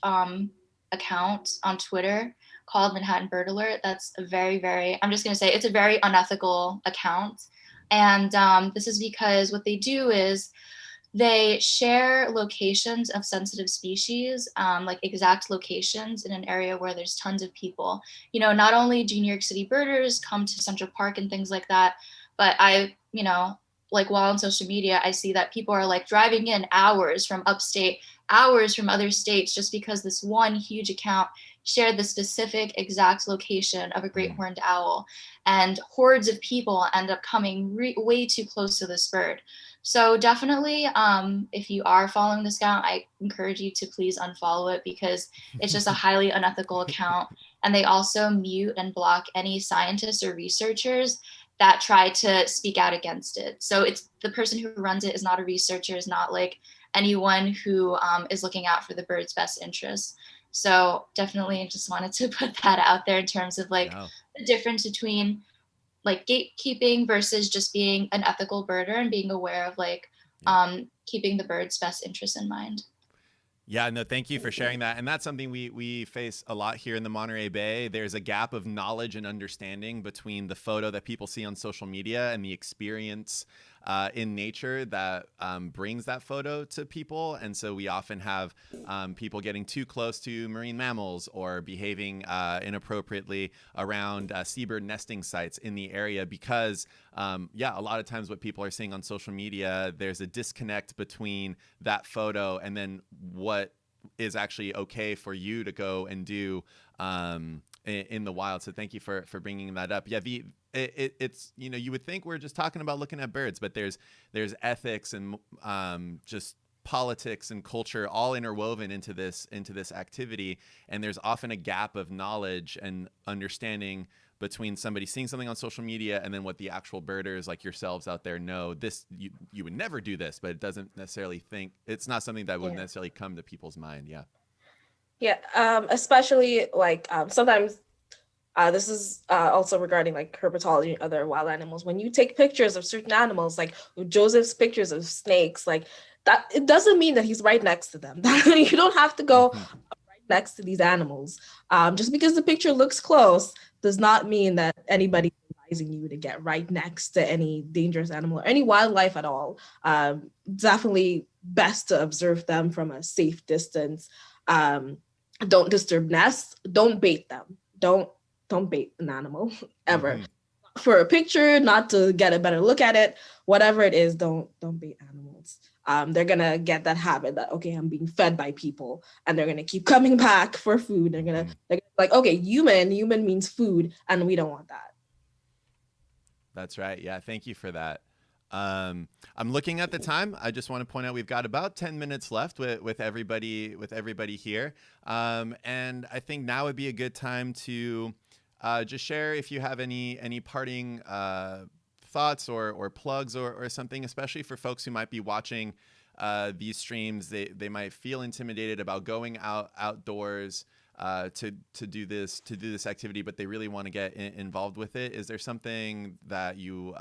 account on Twitter called Manhattan Bird Alert. That's a I'm just going to say it's a very unethical account. And this is because what they do is they share locations of sensitive species, like exact locations in an area where there's tons of people. Not only do New York City birders come to Central Park and things like that, but like while on social media, I see that people are like driving in hours from upstate, hours from other states, just because this one huge account shared the specific exact location of a great horned owl. And hordes of people end up coming way too close to this bird. So definitely, if you are following this account, I encourage you to please unfollow it, because it's just a highly unethical account. And they also mute and block any scientists or researchers that try to speak out against it. So it's the person who runs it is not a researcher, is not like anyone who is looking out for the bird's best interests. So definitely just wanted to put that out there in terms of like the difference between like gatekeeping versus just being an ethical birder and being aware of like keeping the bird's best interests in mind. Yeah, no, thank you for sharing that. And that's something we face a lot here in the Monterey Bay. There's a gap of knowledge and understanding between the photo that people see on social media and the experience in nature that brings that photo to people. And so we often have people getting too close to marine mammals or behaving inappropriately around seabird nesting sites in the area because, a lot of times what people are seeing on social media, there's a disconnect between that photo and then what is actually okay for you to go and do in the wild. So thank you for bringing that up. Yeah, it's you would think we're just talking about looking at birds, but there's ethics and just politics and culture all interwoven into this activity, and there's often a gap of knowledge and understanding between somebody seeing something on social media and then what the actual birders like yourselves out there know. This you would never do this, but it doesn't necessarily it's not something that would necessarily come to people's mind. Especially like sometimes this is also regarding like herpetology and other wild animals. When you take pictures of certain animals, like Joseph's pictures of snakes, like that, it doesn't mean that he's right next to them. You don't have to go right next to these animals. Just because the picture looks close does not mean that anybody's advising you to get right next to any dangerous animal or any wildlife at all. Definitely best to observe them from a safe distance. Don't disturb nests. Don't bait them. Don't bait an animal ever. For a picture, not to get a better look at it, whatever it is, don't bait animals. They're gonna get that habit that, okay, I'm being fed by people, and they're gonna keep coming back for food. They're gonna like, okay, human means food, and we don't want that. That's right. Yeah, thank you for that. I'm looking at the time. I just want to point out we've got about 10 minutes left with everybody here, and I think now would be a good time to just share if you have any parting thoughts or plugs or something, especially for folks who might be watching these streams. They might feel intimidated about going outdoors to do this activity, but they really want to get involved with it. Is there something that you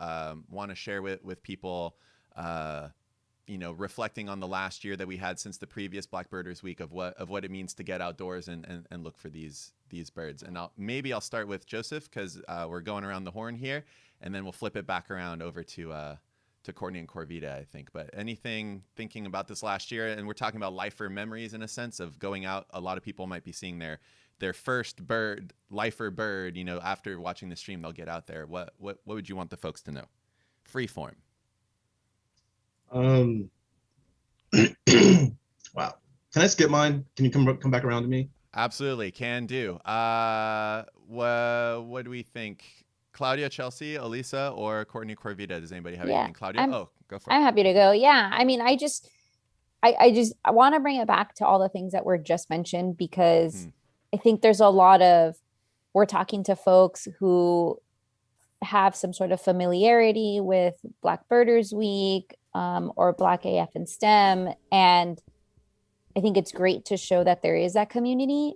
want to share with people, reflecting on the last year that we had since the previous Black Birders Week of what it means to get outdoors and look for these birds? And I'll start with Joseph, because we're going around the horn here, and then we'll flip it back around over to Courtney and Corvita, I think. But anything thinking about this last year, and we're talking about lifer memories in a sense of going out. A lot of people might be seeing their first lifer bird, after watching the stream, they'll get out there. What would you want the folks to know? Free form. Wow. Can I skip mine? Can you come back around to me? Absolutely, can do. What do we think? Claudia, Chelsea, Elisa, or Courtney, Corvita? Does anybody have anything? Claudia? Go for it. I'm happy to go. Yeah. I mean, I want to bring it back to all the things that were just mentioned, because I think there's a lot of, we're talking to folks who have some sort of familiarity with Black Birders Week or Black AF and STEM. And I think it's great to show that there is that community.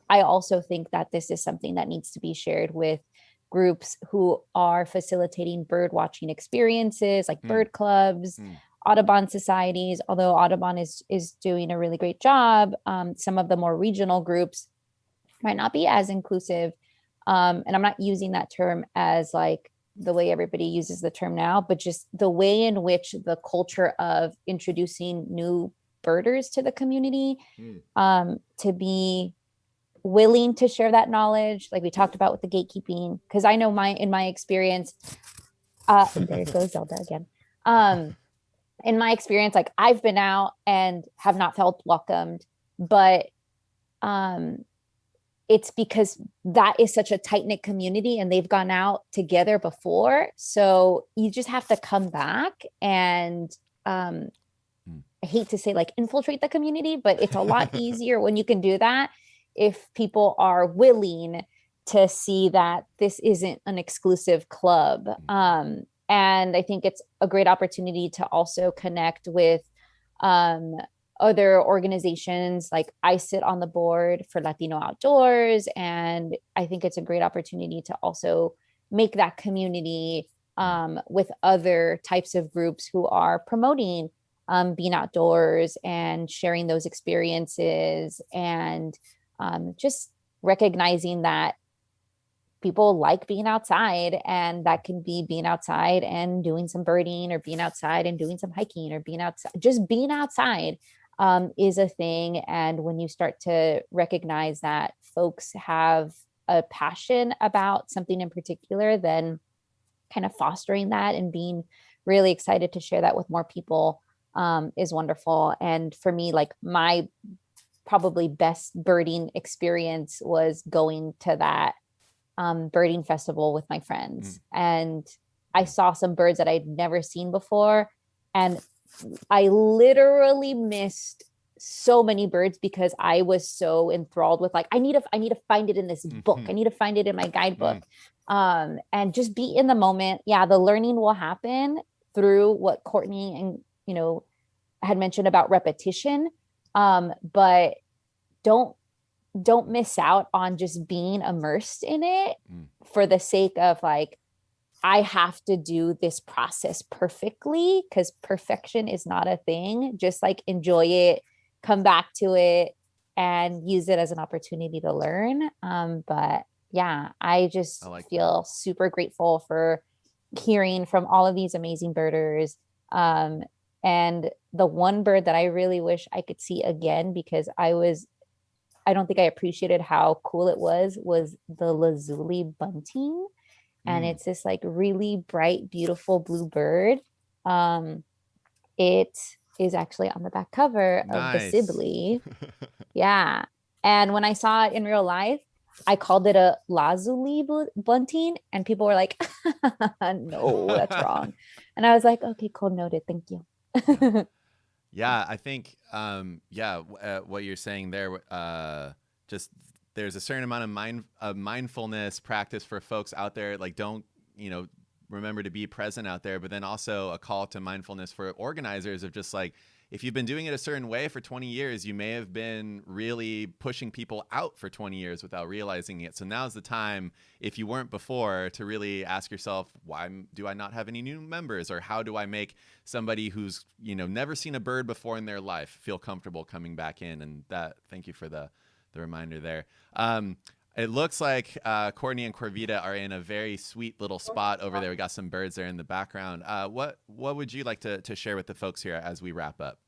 I also think that this is something that needs to be shared with groups who are facilitating bird watching experiences, like bird clubs, Audubon societies. Although Audubon is doing a really great job, some of the more regional groups might not be as inclusive. And I'm not using that term as like the way everybody uses the term now, but just the way in which the culture of introducing new birders to the community, to be willing to share that knowledge, like we talked about with the gatekeeping. Because I know in my experience, there goes Zelda again. In my experience, like I've been out and have not felt welcomed, but it's because that is such a tight-knit community and they've gone out together before. So you just have to come back and I hate to say like infiltrate the community, but it's a lot easier when you can do that if people are willing to see that this isn't an exclusive club. And I think it's a great opportunity to also connect with other organizations. Like I sit on the board for Latino Outdoors, and I think it's a great opportunity to also make that community with other types of groups who are promoting being outdoors and sharing those experiences, and just recognizing that people like being outside, and that can be being outside and doing some birding, or being outside and doing some hiking, or being outside, just being outside is a thing. And when you start to recognize that folks have a passion about something in particular, then kind of fostering that and being really excited to share that with more people is wonderful. And for me, like my probably best birding experience was going to that birding festival with my friends. And I saw some birds that I'd never seen before. And I literally missed so many birds because I was so enthralled with like, I need to find it in this book. I need to find it in my guidebook. And just be in the moment. Yeah. The learning will happen through what Courtney and, had mentioned about repetition. But don't miss out on just being immersed in it for the sake of like, I have to do this process perfectly, because perfection is not a thing. Just like enjoy it, come back to it, and use it as an opportunity to learn. But yeah, I just feel super grateful for hearing from all of these amazing birders. And the one bird that I really wish I could see again, because I don't think I appreciated how cool it was the lazuli bunting. And it's this like really bright, beautiful blue bird. It is actually on the back cover of the Sibley. Yeah. And when I saw it in real life, I called it a lazuli bunting, and people were like, no, that's wrong. And I was like, okay, cool, noted. Thank you. Yeah, I think, what you're saying there, just there's a certain amount of mindfulness practice for folks out there. Like, don't, remember to be present out there, but then also a call to mindfulness for organizers of just like, if you've been doing it a certain way for 20 years, you may have been really pushing people out for 20 years without realizing it. So now's the time, if you weren't before, to really ask yourself, why do I not have any new members? Or how do I make somebody who's, never seen a bird before in their life feel comfortable coming back in? And thank you for the reminder there. It looks like Courtney and Corvita are in a very sweet little spot over there. We got some birds there in the background. What would you like to share with the folks here as we wrap up?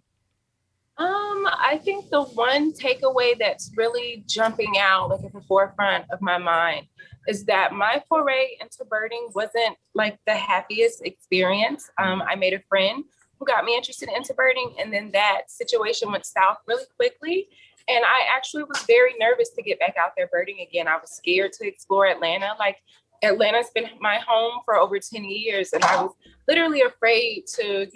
I think the one takeaway that's really jumping out like at the forefront of my mind is that my foray into birding wasn't like the happiest experience. I made a friend who got me interested into birding, and then that situation went south really quickly. And I actually was very nervous to get back out there birding again. I was scared to explore Atlanta. Like, Atlanta's been my home for over 10 years. And I was literally afraid to,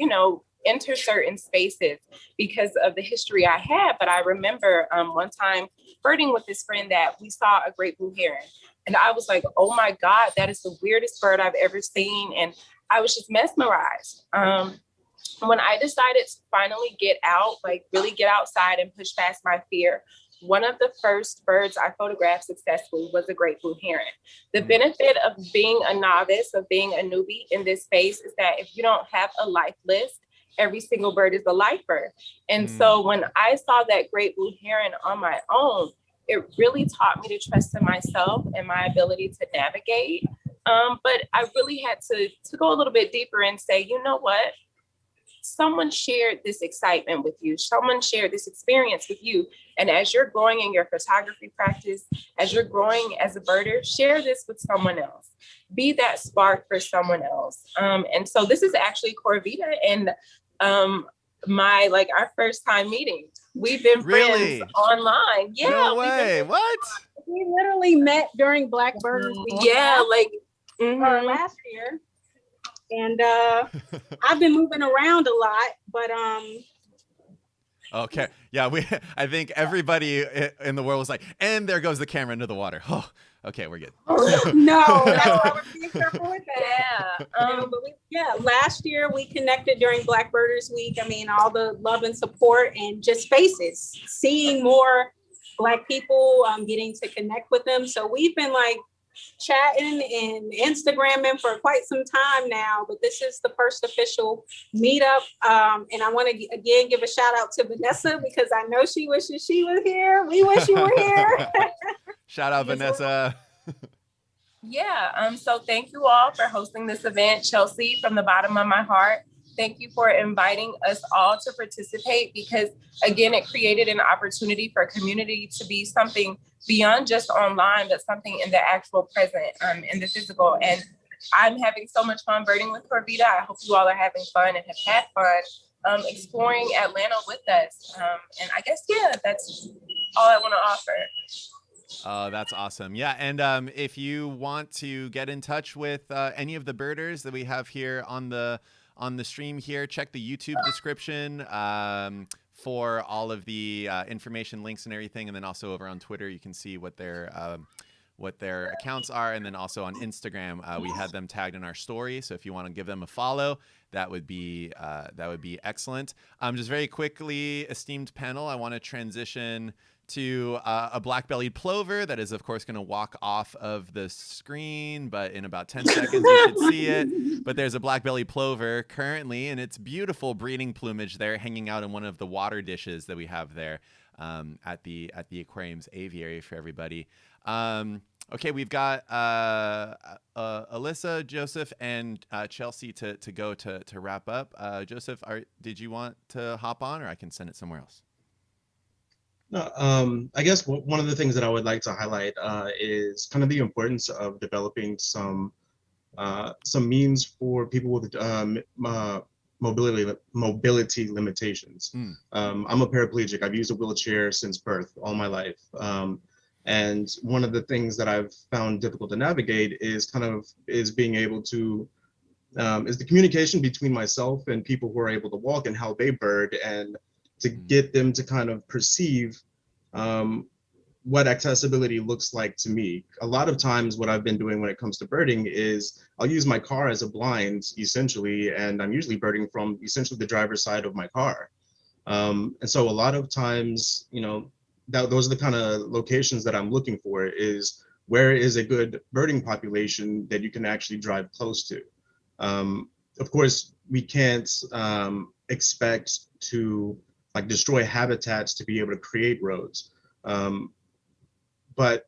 enter certain spaces because of the history I had. But I remember one time birding with this friend that we saw a great blue heron. And I was like, oh my God, that is the weirdest bird I've ever seen. And I was just mesmerized. When I decided to finally get out, like really get outside and push past my fear, one of the first birds I photographed successfully was a great blue heron. The benefit of being a novice, of being a newbie in this space, is that if you don't have a life list, every single bird is a lifer. And so when I saw that great blue heron on my own, it really taught me to trust in myself and my ability to navigate. But I really had to go a little bit deeper and say, you know what? Someone shared this excitement with you. Someone shared this experience with you. And as you're growing in your photography practice, as you're growing as a birder, share this with someone else. Be that spark for someone else. And so this is actually Corvita and our first time meeting. We've been Really? friends online. Yeah. No way. What? We literally met during Blackbird Week. Yeah, last year. And I've been moving around a lot, but Okay. Yeah, I think everybody in the world was like, and there goes the camera into the water. Oh, okay, we're good. no, that's why we're being careful with that. Yeah. Last year we connected during Blackbirders Week. I mean, all the love and support and just faces, seeing more Black people, getting to connect with them. So we've been like chatting and Instagramming for quite some time now, but this is the first official meetup. And I want to again give a shout out to Vanessa because I know she wishes she was here. We wish you were here. Shout out, Vanessa. Yeah. So thank you all for hosting this event. Chelsea, from the bottom of my heart, thank you for inviting us all to participate because, again, it created an opportunity for community to be something beyond just online, but something in the actual present, in the physical. And I'm having so much fun birding with Corvita. I hope you all are having fun and have had fun exploring Atlanta with us. And I guess, that's all I want to offer. Oh, that's awesome. Yeah. And if you want to get in touch with any of the birders that we have here on the stream here, check the YouTube description for all of the information, links, and everything. And then also over on Twitter, you can see what their accounts are. And then also on Instagram, we had them tagged in our story. So if you want to give them a follow, that would be excellent. Just very quickly, esteemed panel, I want to transition to a black-bellied plover that is, of course, going to walk off of the screen, but in about 10 seconds you should see it. But there's a black-bellied plover currently, and it's beautiful breeding plumage there hanging out in one of the water dishes that we have there at the aquarium's aviary for everybody. Okay, we've got Alyssa, Joseph, and Chelsea to go to wrap up. Joseph, did you want to hop on, or I can send it somewhere else? No, I guess one of the things that I would like to highlight is kind of the importance of developing some means for people with mobility limitations. I'm a paraplegic. I've used a wheelchair since birth all my life. And one of the things that I've found difficult to navigate is being able to is the communication between myself and people who are able to walk and how they bird, and to get them to kind of perceive what accessibility looks like to me. A lot of times what I've been doing when it comes to birding is I'll use my car as a blind, essentially, and I'm usually birding from essentially the driver's side of my car. And so a lot of times, those are the kind of locations that I'm looking for, is where is a good birding population that you can actually drive close to. Of course, we can't expect to destroy habitats to be able to create roads. But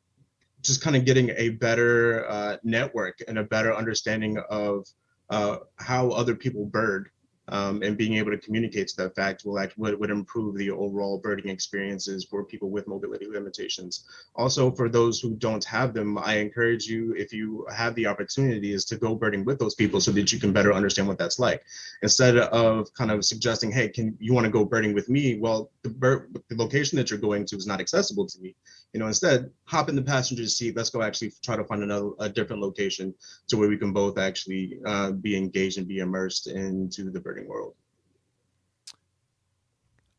just kind of getting a better network and a better understanding of how other people bird and being able to communicate to that fact would improve the overall birding experiences for people with mobility limitations. Also, for those who don't have them, I encourage you, if you have the opportunity, is to go birding with those people so that you can better understand what that's like. Instead of kind of suggesting, hey, you want to go birding with me? Well, the location that you're going to is not accessible to me. Instead, hop in the passenger seat. Let's go actually try to find a different location to where we can both actually be engaged and be immersed into the birding world.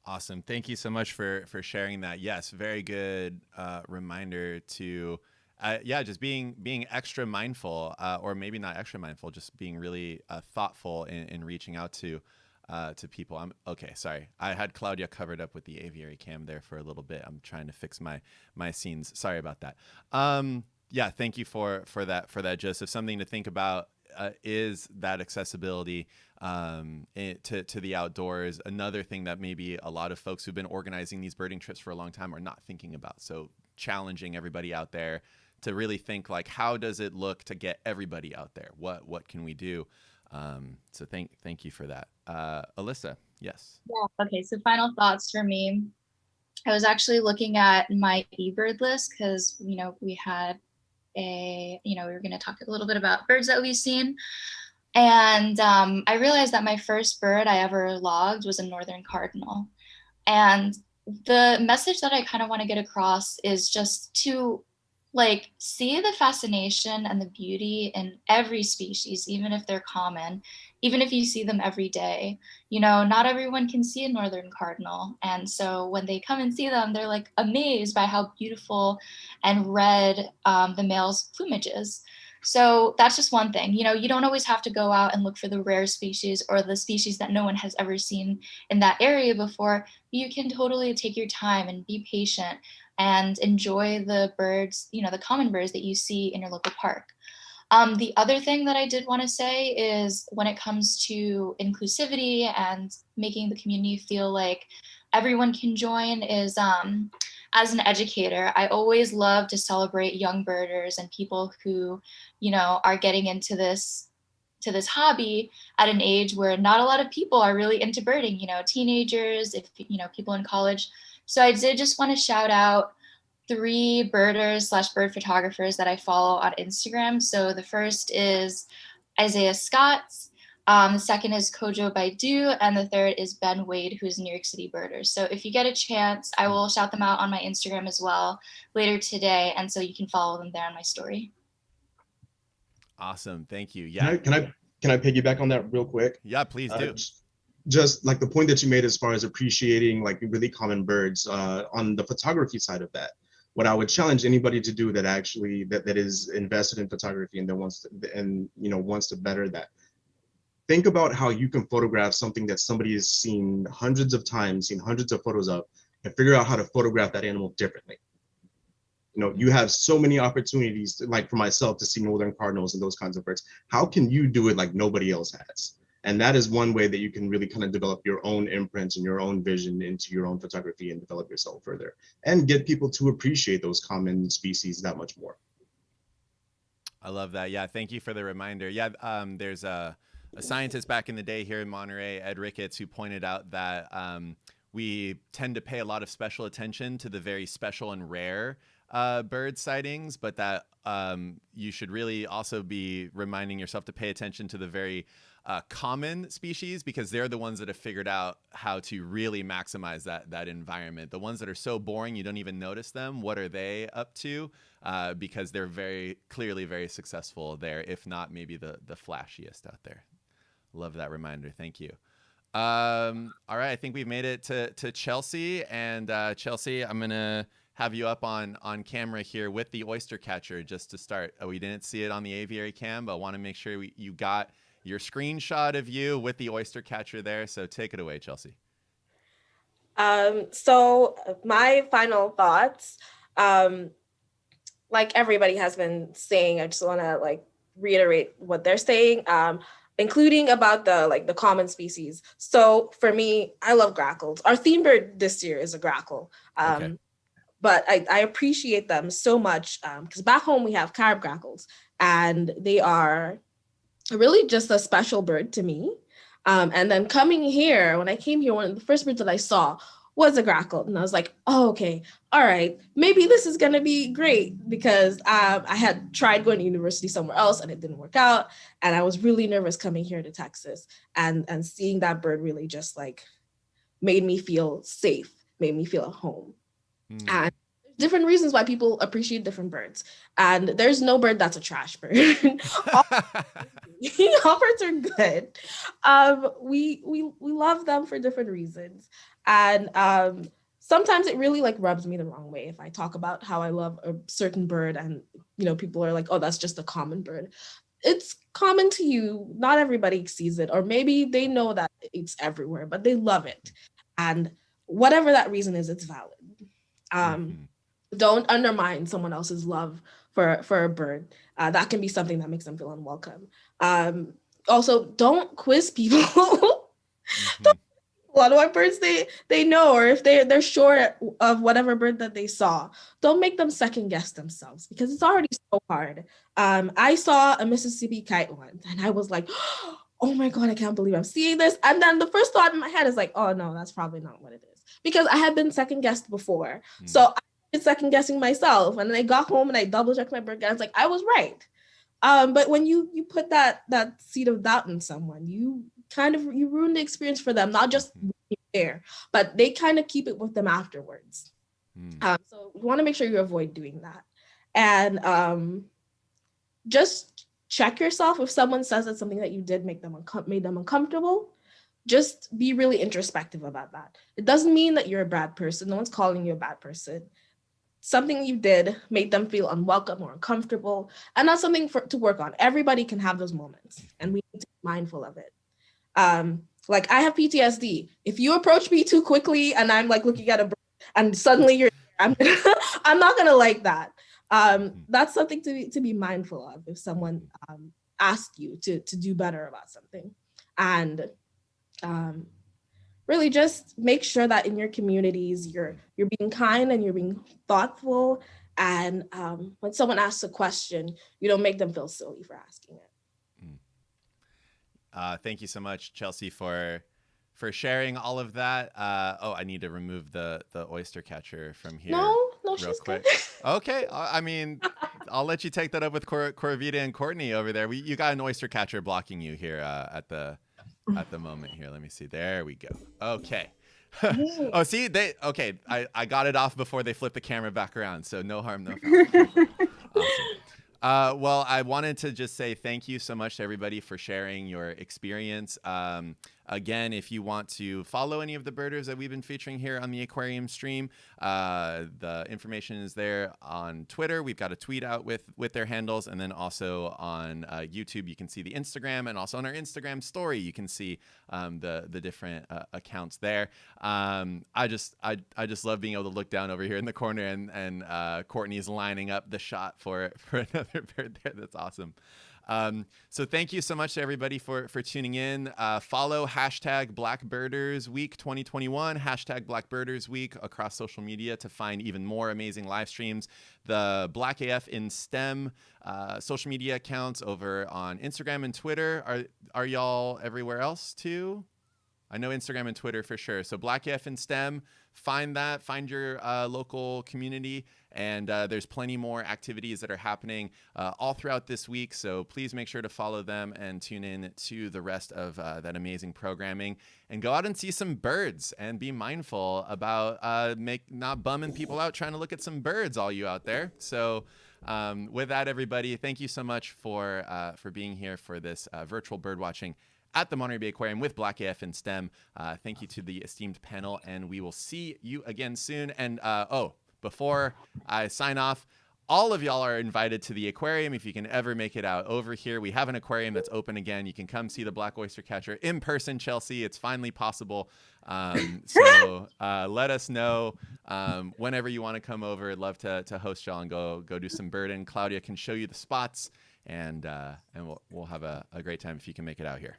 Awesome. Thank you so much for sharing that. Yes, very good reminder to, just being extra mindful, or maybe not extra mindful, just being really thoughtful in reaching out to people. Okay. Sorry. I had Claudia covered up with the Aviary Cam there for a little bit. I'm trying to fix my scenes. Sorry about that. Thank you for that, Joseph. Something to think about is that accessibility to the outdoors. Another thing that maybe a lot of folks who've been organizing these birding trips for a long time are not thinking about. So challenging everybody out there to really think like, how does it look to get everybody out there? What can we do? So thank you for that. Alyssa, yes. Yeah. Okay. So final thoughts for me. I was actually looking at my eBird list because, we had we were going to talk a little bit about birds that we've seen. And I realized that my first bird I ever logged was a northern cardinal. And the message that I kind of want to get across is just to see the fascination and the beauty in every species, even if they're common, even if you see them every day. Not everyone can see a northern cardinal. And so when they come and see them, they're amazed by how beautiful and red the male's plumage is. So that's just one thing. You don't always have to go out and look for the rare species or the species that no one has ever seen in that area before. You can totally take your time and be patient and enjoy the birds, the common birds that you see in your local park. The other thing that I did want to say is when it comes to inclusivity and making the community feel like everyone can join is, as an educator, I always love to celebrate young birders and people who, are getting into this hobby at an age where not a lot of people are really into birding, teenagers, if people in college. So I did just want to shout out 3 birders/bird photographers that I follow on Instagram. So the first is Isaiah Scott, the second is Kojo Baidu, and the third is Ben Wade, who's a New York City birder. So if you get a chance, I will shout them out on my Instagram as well later today, and so you can follow them there on my story. Awesome, thank you. Yeah. Can I piggyback on that real quick? Yeah, please do. Just the point that you made as far as appreciating really common birds on the photography side of that. What I would challenge anybody to do that actually that is invested in photography and that wants to better that. Think about how you can photograph something that somebody has seen hundreds of times, seen hundreds of photos of, and figure out how to photograph that animal differently. You have so many opportunities, for myself, to see northern cardinals and those kinds of birds. How can you do it like nobody else has? And that is one way that you can really kind of develop your own imprint and your own vision into your own photography and develop yourself further and get people to appreciate those common species that much more. I love that. Yeah, thank you for the reminder. Yeah, there's a scientist back in the day here in Monterey, Ed Ricketts, who pointed out that we tend to pay a lot of special attention to the very special and rare bird sightings, but that you should really also be reminding yourself to pay attention to the very common species, because they're the ones that have figured out how to really maximize that environment. The ones that are so boring you don't even notice them, what are they up to? Because they're very clearly very successful there, if not maybe the flashiest out there. Love that reminder. Thank you. All right, I think we've made it to Chelsea, and Chelsea, I'm gonna have you up on camera here with the oyster catcher just to start. We didn't see it on the Aviary Cam, but want to make sure you got your screenshot of you with the oyster catcher there. So take it away, Chelsea. So my final thoughts, like everybody has been saying, I just want to reiterate what they're saying, including about the common species. So for me, I love grackles. Our theme bird this year is a grackle. Okay. But I appreciate them so much because back home we have carib grackles, and they are really just a special bird to me. And then coming here, when I came here, one of the first birds that I saw was a grackle. And I was like, oh, okay, all right, maybe this is gonna be great, because I had tried going to university somewhere else and it didn't work out. And I was really nervous coming here to Texas, and seeing that bird really just made me feel safe, made me feel at home. And there's different reasons why people appreciate different birds. And there's no bird that's a trash bird. All birds are good. We love them for different reasons. And sometimes it really rubs me the wrong way if I talk about how I love a certain bird and people are like, oh, that's just a common bird. It's common to you. Not everybody sees it, or maybe they know that it's everywhere, but they love it. And whatever that reason is, it's valid. Don't undermine someone else's love for a bird. That can be something that makes them feel unwelcome. Also, don't quiz people. Don't A lot of my birds, they know, or if they're sure of whatever bird that they saw, don't make them second guess themselves because it's already so hard. I saw a Mississippi kite once and I was like, oh my God, I can't believe I'm seeing this. And then the first thought in my head is like, oh no, that's probably not what it is. Because I had been second guessed before. So I was second guessing myself. And then I got home and I double checked my bird guide. I was like, I was right. But when you put that seed of doubt in someone, you ruin the experience for them, not just there, but they kind of keep it with them afterwards. So you want to make sure you avoid doing that. And just check yourself. If someone says that something that you did made them uncomfortable, just be really introspective about that. It doesn't mean that you're a bad person. No one's calling you a bad person. Something you did made them feel unwelcome or uncomfortable, and that's something to work on. Everybody can have those moments, and we need to be mindful of it. Like I have PTSD. If you approach me too quickly and I'm like looking at a bird and suddenly I'm not gonna like that. That's something to be mindful of if someone asks you to do better about something. And really just make sure that in your communities you're being kind and you're being thoughtful. And when someone asks a question, you don't make them feel silly for asking it. Thank you so much, Chelsea, for sharing all of that. I need to remove the oyster catcher from here. No, real she's quick. good. Okay, I mean, I'll let you take that up with Corvita and Courtney over there. You got an oyster catcher blocking you here at the moment here. Let me see. There we go. Okay. Oh, see, I got it off before they flipped the camera back around. So no harm, no foul. Awesome. Well, I wanted to just say thank you so much to everybody for sharing your experience. Again, if you want to follow any of the birders that we've been featuring here on the aquarium stream, the information is there on Twitter. We've got a tweet out with their handles, and then also on YouTube, you can see the Instagram, and also on our Instagram story, you can see the different accounts there. I just love being able to look down over here in the corner, and Courtney's lining up the shot for another bird there. That's awesome. So thank you so much to everybody for tuning in. Follow hashtag Blackbirders Week 2021, hashtag Blackbirders Week across social media to find even more amazing live streams. The Black AF in STEM social media accounts over on Instagram and Twitter. Are y'all everywhere else too? I know Instagram and Twitter for sure. So Black AF in STEM, find your local community. And there's plenty more activities that are happening all throughout this week. So please make sure to follow them and tune in to the rest of that amazing programming. And go out and see some birds and be mindful about not bumming people out trying to look at some birds, all you out there. So with that, everybody, thank you so much for being here for this virtual bird watching at the Monterey Bay Aquarium with Black AF and STEM. Thank you to the esteemed panel, and we will see you again soon. And before I sign off, all of y'all are invited to the aquarium if you can ever make it out over here. We have an aquarium that's open again. You can come see the black oyster catcher in person, Chelsea. It's finally possible. So let us know whenever you want to come over. I'd love to host y'all and go do some birding. Claudia can show you the spots, and we'll have a great time if you can make it out here.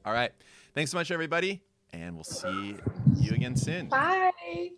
All right. Thanks so much, everybody, and we'll see you again soon. Bye.